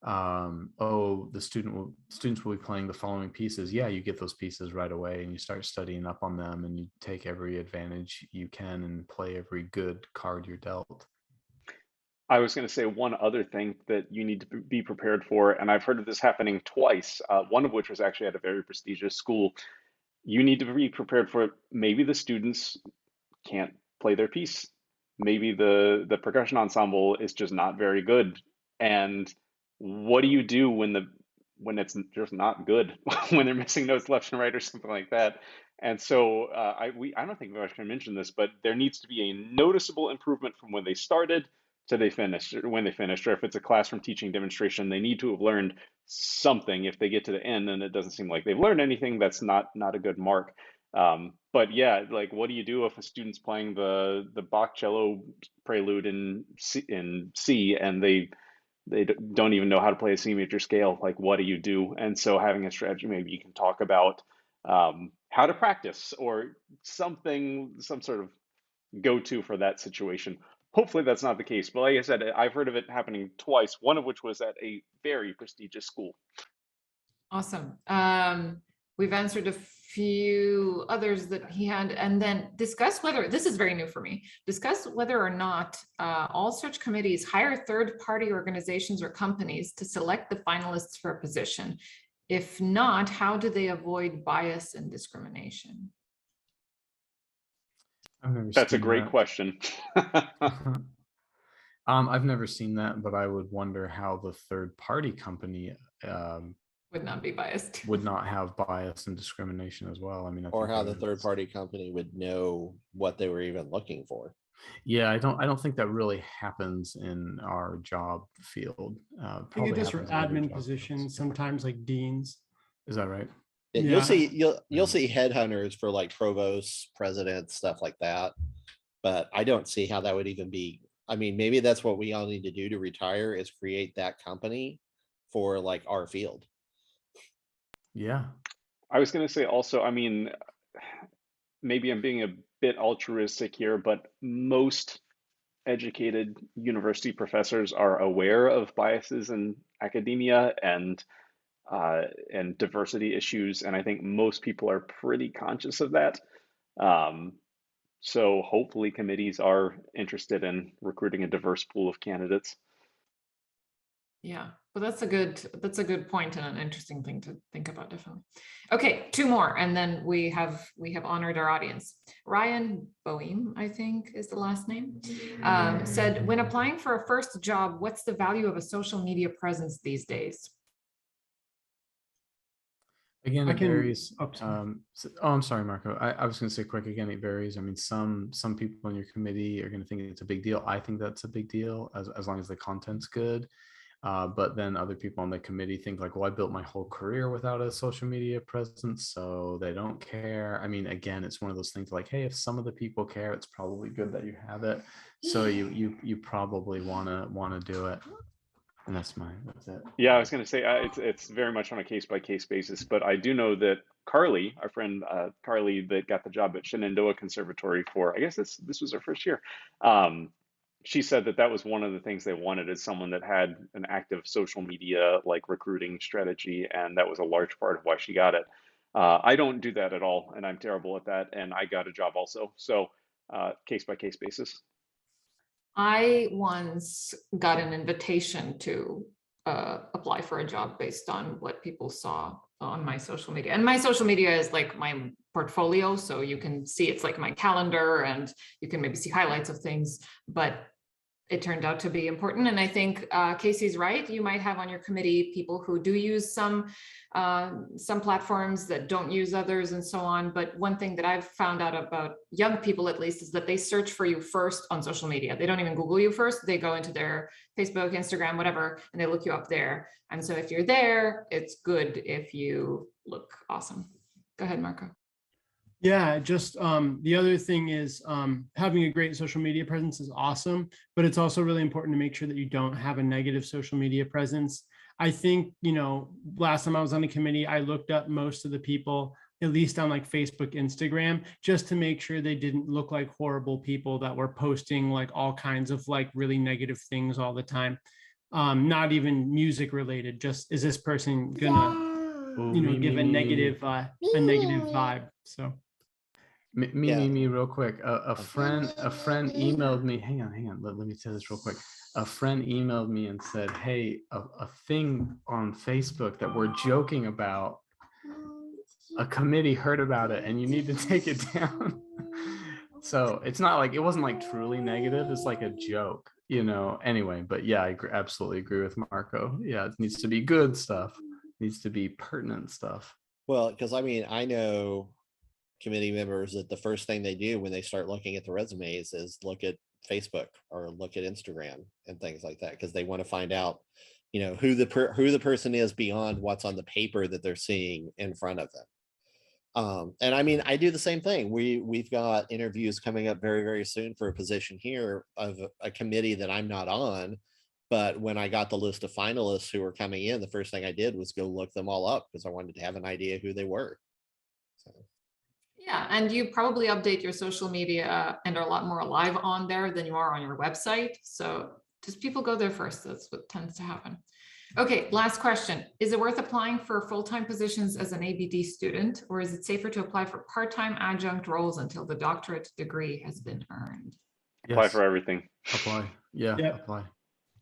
oh, the students will be playing the following pieces, yeah, you get those pieces right away and you start studying up on them, and you take every advantage you can and play every good card you're dealt. I was going to say one other thing that you need to be prepared for, and I've heard of this happening twice, one of which was actually at a very prestigious school. You need to be prepared for, maybe the students can't play their piece. Maybe the percussion ensemble is just not very good. And what do you do when it's just not good, when they're missing notes left and right or something like that? And so I don't think I should mention this, but there needs to be a noticeable improvement from when they started to they finished, or when they finished. Or if it's a classroom teaching demonstration, they need to have learned something. If they get to the end and it doesn't seem like they've learned anything, that's not a good mark. But yeah, like, what do you do if a student's playing the Bach cello prelude in C and they don't even know how to play a C major scale? Like, what do you do? And so having a strategy, maybe you can talk about how to practice, or something, some sort of go-to for that situation. Hopefully that's not the case, but like I said, I've heard of it happening twice, one of which was at a very prestigious school. Awesome. We've answered a few others that he had, and then discuss whether, this is very new for me, discuss whether or not all search committees hire third-party organizations or companies to select the finalists for a position. If not, how do they avoid bias and discrimination? That's a great question. I've never seen that, but I would wonder how the third-party company would not be biased. Would not have bias and discrimination as well. I mean, or how the third-party company would know what they were even looking for. Yeah, I don't think that really happens in our job field. I think it does for admin positions, sometimes like deans. Is that right? Yeah. You'll see headhunters for like provosts, presidents, stuff like that. But I don't see how that would even be. I mean, maybe that's what we all need to do to retire, is create that company for like our field. Yeah. I was going to say also, I mean, maybe I'm being a bit altruistic here, but most educated university professors are aware of biases in academia and diversity issues, and I think most people are pretty conscious of that. So hopefully committees are interested in recruiting a diverse pool of candidates. Yeah, but that's a good point and an interesting thing to think about, definitely. Okay, two more, and then we have honored our audience. Ryan Boehme, I think is the last name, said, when applying for a first job, what's the value of a social media presence these days? Again, it varies. Sorry. I'm sorry, Marco. I was going to say quick. Again, it varies. I mean, some people on your committee are going to think it's a big deal. I think that's a big deal as long as the content's good. But then other people on the committee think like, well, I built my whole career without a social media presence, so they don't care. I mean, again, it's one of those things like, hey, if some of the people care, it's probably good that you have it. So you probably want to do it. And that's it. Yeah, I was going to say it's very much on a case by case basis, but I do know that Carly, our friend Carly, that got the job at Shenandoah Conservatory for, I guess this was her first year. She said that was one of the things they wanted, is someone that had an active social media like recruiting strategy, and that was a large part of why she got it. I don't do that at all, and I'm terrible at that, and I got a job also. So case by case basis. I once got an invitation to apply for a job based on what people saw on my social media. And my social media is like my portfolio. So you can see it's like my calendar, and you can maybe see highlights of things, but it turned out to be important. And I think Casey's right. You might have on your committee people who do use some platforms that don't use others and so on. But one thing that I've found out about young people, at least, is that they search for you first on social media. They don't even Google you first. They go into their Facebook, Instagram, whatever, and they look you up there. And so if you're there, it's good if you look awesome. Go ahead, Marco. Yeah, just the other thing is having a great social media presence is awesome, but it's also really important to make sure that you don't have a negative social media presence. I think, last time I was on the committee, I looked up most of the people, at least on like Facebook, Instagram, just to make sure they didn't look like horrible people that were posting like all kinds of like really negative things all the time. Not even music related, just is this person gonna give a negative vibe. So me real quick. A friend emailed me. Hang on. Let me say this real quick. A friend emailed me and said, hey, a thing on Facebook that we're joking about, a committee heard about it and you need to take it down. So it's not like, it wasn't like truly negative. It's like a joke, anyway. But yeah, I absolutely agree with Marco. Yeah, it needs to be good stuff. It needs to be pertinent stuff. Well, because I know committee members that the first thing they do when they start looking at the resumes is look at Facebook or look at Instagram and things like that, because they want to find out, who the person is beyond what's on the paper that they're seeing in front of them. And I mean, I do the same thing. We've got interviews coming up very, very soon for a position here of a committee that I'm not on. But when I got the list of finalists who were coming in, the first thing I did was go look them all up because I wanted to have an idea who they were. So. Yeah, and you probably update your social media and are a lot more alive on there than you are on your website. So just people go there first. That's what tends to happen. Okay, last question. Is it worth applying for full-time positions as an ABD student, or is it safer to apply for part-time adjunct roles until the doctorate degree has been earned? Apply for everything. Apply. Yeah, yep. Apply.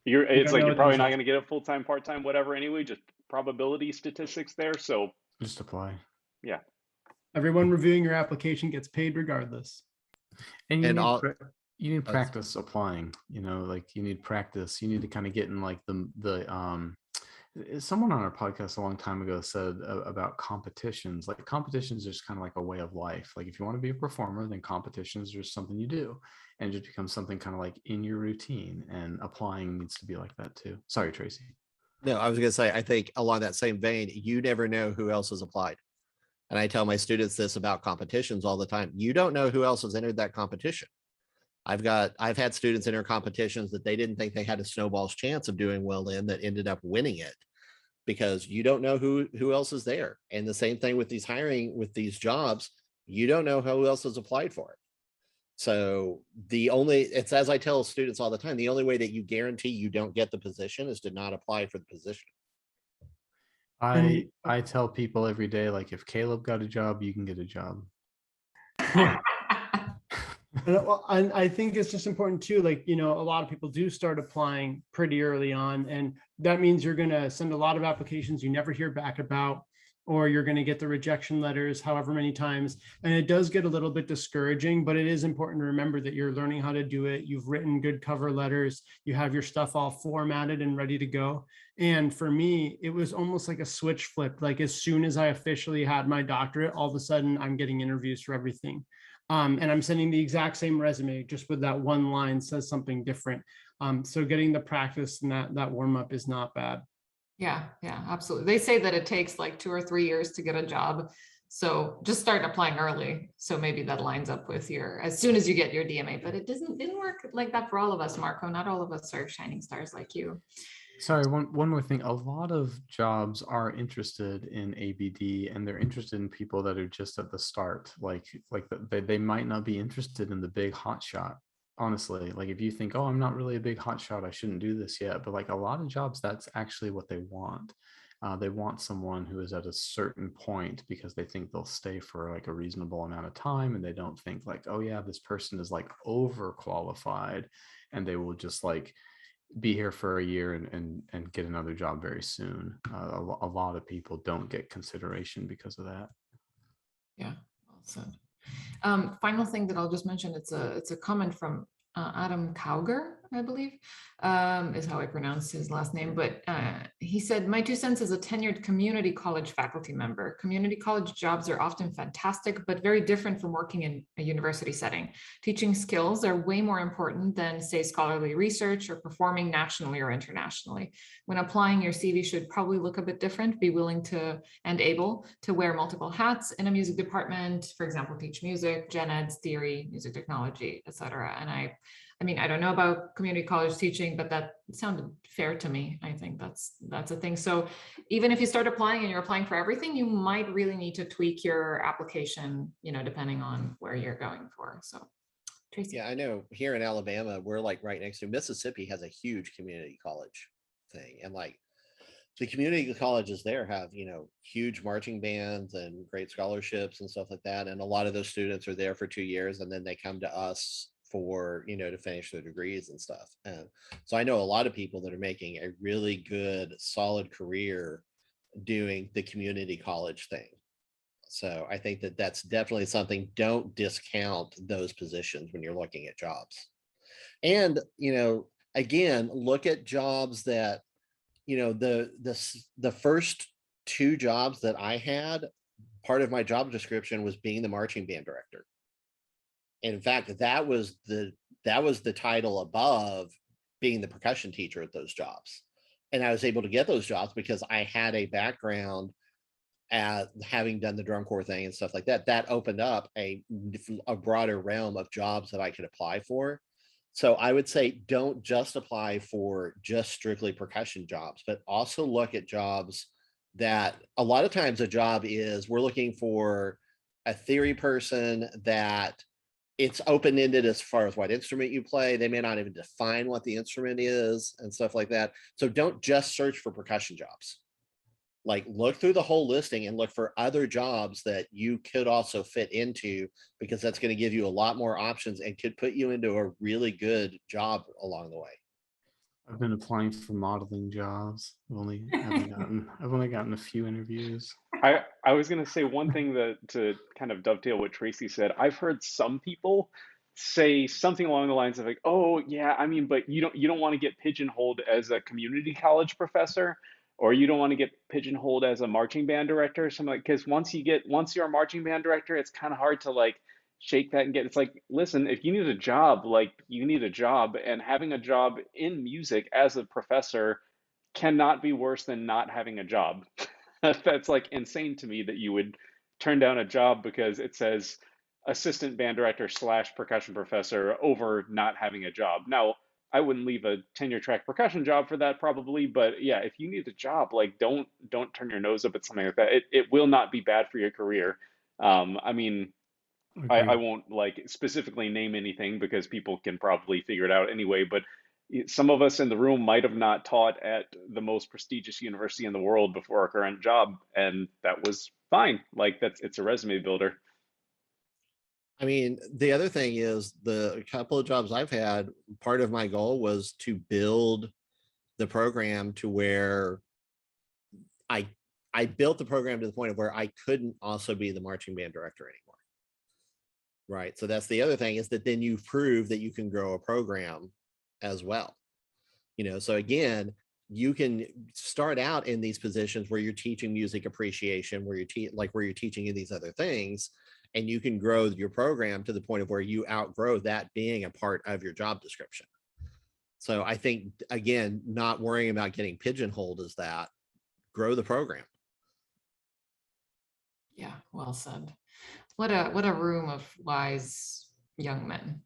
It's like you're probably not going to get it full-time, part-time, whatever anyway, just probability statistics there. So just apply. Yeah. Everyone reviewing your application gets paid regardless. And you need practice applying, like you need practice. You need to kind of get in like someone on our podcast a long time ago said about competitions. Like competitions are just kind of like a way of life. Like if you want to be a performer, then competitions are just something you do, and it just becomes something kind of like in your routine, and applying needs to be like that too. Sorry, Tracy. No, I was going to say, I think along that same vein, you never know who else has applied. And I tell my students this about competitions all the time. You don't know who else has entered that competition. I've had students enter competitions that they didn't think they had a snowball's chance of doing well in, that ended up winning it, because you don't know who else is there. And the same thing with these hiring, with these jobs, you don't know who else has applied for it. So it's as I tell students all the time, the only way that you guarantee you don't get the position is to not apply for the position. I tell people every day, like if Caleb got a job, you can get a job. And I think it's just important too, like, you know, a lot of people do start applying pretty early on, and that means you're going to send a lot of applications you never hear back about, or you're going to get the rejection letters however many times. And it does get a little bit discouraging, but it is important to remember that you're learning how to do it. You've written good cover letters, you have your stuff all formatted and ready to go. And for me, it was almost like a switch flip. Like as soon as I officially had my doctorate, all of a sudden I'm getting interviews for everything. And I'm sending the exact same resume, just with that one line says something different. So getting the practice and that warm up is not bad. Yeah, absolutely. They say that it takes like 2 or 3 years to get a job. So just start applying early. So maybe that lines up with as soon as you get your DMA, but it didn't work like that for all of us, Marco. Not all of us are shining stars like you. Sorry, one more thing. A lot of jobs are interested in ABD, and they're interested in people that are just at the start. They might not be interested in the big hot shot. Honestly, like if you think, oh, I'm not really a big hot shot, I shouldn't do this yet. But like a lot of jobs, that's actually what they want. They want someone who is at a certain point because they think they'll stay for like a reasonable amount of time, and they don't think like, oh yeah, this person is like overqualified, and they will just like be here for a year and get another job very soon. A lot of people don't get consideration because of that. Yeah, well said. Final thing that I'll just mention, it's a comment from Adam Kauger, I believe, is how I pronounce his last name. But he said, my 2 cents as a tenured community college faculty member. Community college jobs are often fantastic, but very different from working in a university setting. Teaching skills are way more important than, say, scholarly research or performing nationally or internationally. When applying, your CV should probably look a bit different, be willing to and able to wear multiple hats in a music department, for example, teach music, gen eds, theory, music technology, etc. And I mean, I don't know about community college teaching, but that sounded fair to me. I think that's a thing. So even if you start applying and you're applying for everything, you might really need to tweak your application, you know, depending on where you're going for. So Tracy. Yeah, I know here in Alabama, we're like right next to Mississippi has a huge community college thing. And like the community colleges there have, you know, huge marching bands and great scholarships and stuff like that. And a lot of those students are there for 2 years, and then they come to us for, you know, to finish their degrees and stuff. And so I know a lot of people that are making a really good, solid career doing the community college thing. So I think that that's definitely something. Don't discount those positions when you're looking at jobs. And, you know, again, look at jobs that, you know, the first 2 jobs that I had, part of my job description was being the marching band director. In fact, that was the title above being the percussion teacher at those jobs. And I was able to get those jobs because I had a background at having done the drum corps thing and stuff like that. That opened up a broader realm of jobs that I could apply for. So I would say don't just apply for just strictly percussion jobs, but also look at jobs that a lot of times a job is, we're looking for a theory person that it's open-ended as far as what instrument you play. They may not even define what the instrument is and stuff like that. So don't just search for percussion jobs. Like look through the whole listing and look for other jobs that you could also fit into, because that's going to give you a lot more options and could put you into a really good job along the way. I've been applying for modeling jobs. I've only gotten a few interviews. I was going to say one thing that to kind of dovetail what Tracy said. I've heard some people say something along the lines of like, "Oh, yeah, I mean, but you don't want to get pigeonholed as a community college professor, or you don't want to get pigeonholed as a marching band director or something like." Because once you're a marching band director, it's kind of hard to like shake that and get. It's like, listen, if you need a job, like you need a job, and having a job in music as a professor cannot be worse than not having a job. That's like insane to me that you would turn down a job because it says assistant band director / percussion professor over not having a job. Now, I wouldn't leave a tenure track percussion job for that probably, but yeah, if you need a job, like don't turn your nose up at something like that. It will not be bad for your career. I mean, I won't like specifically name anything because people can probably figure it out anyway, but some of us in the room might have not taught at the most prestigious university in the world before our current job, and that was fine. Like it's a resume builder. I mean, the other thing is the couple of jobs I've had, part of my goal was to build the program to where I built the program to the point of where I couldn't also be the marching band director anymore. Right. So that's the other thing, is that then you prove that you can grow a program as well. So again, you can start out in these positions where you're teaching music appreciation, where you're teaching in these other things, and you can grow your program to the point of where you outgrow that being a part of your job description. So I think, again, not worrying about getting pigeonholed as that, grow the program. Yeah, well said. What a room of wise young men.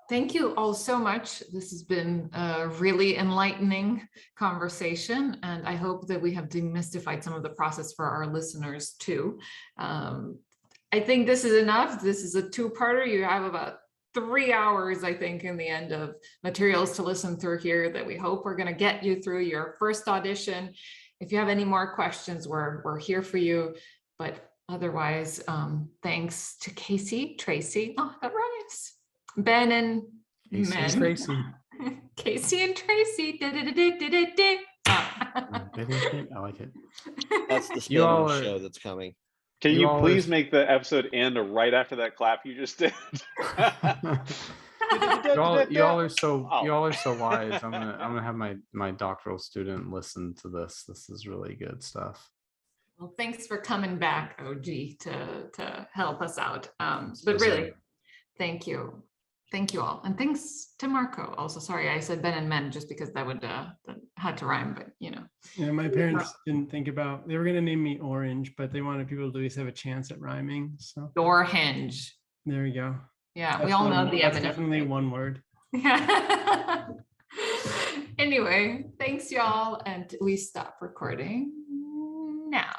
Thank you all so much. This has been a really enlightening conversation, and I hope that we have demystified some of the process for our listeners too. I think this is enough. This is a two-parter. You have about 3 hours, I think, in the end of materials to listen through here that we hope are going to get you through your first audition. If you have any more questions, we're here for you. But otherwise, thanks to Casey, Tracy, oh, that rhymes, Ben and Casey and Men. Tracy. Casey and Tracy. I like it. That's the You spin-off all are- show that's coming. Can You you all please are- make the episode end right after that clap you just did? you all are so Oh. wise. I'm gonna have my doctoral student listen to this. This is really good stuff. Well, thanks for coming back, OG, to help us out. But So really, thank you. Thank you all. And thanks to Marco also. Sorry, I said Ben and Men just because that would that had to rhyme, but Yeah, my parents didn't think about, they were going to name me Orange, but they wanted people to at least have a chance at rhyming. So Door hinge. there we go. Yeah, we That's all know one- the that's Eminem. definitely one word. Yeah. Anyway, thanks y'all, and we stop recording now.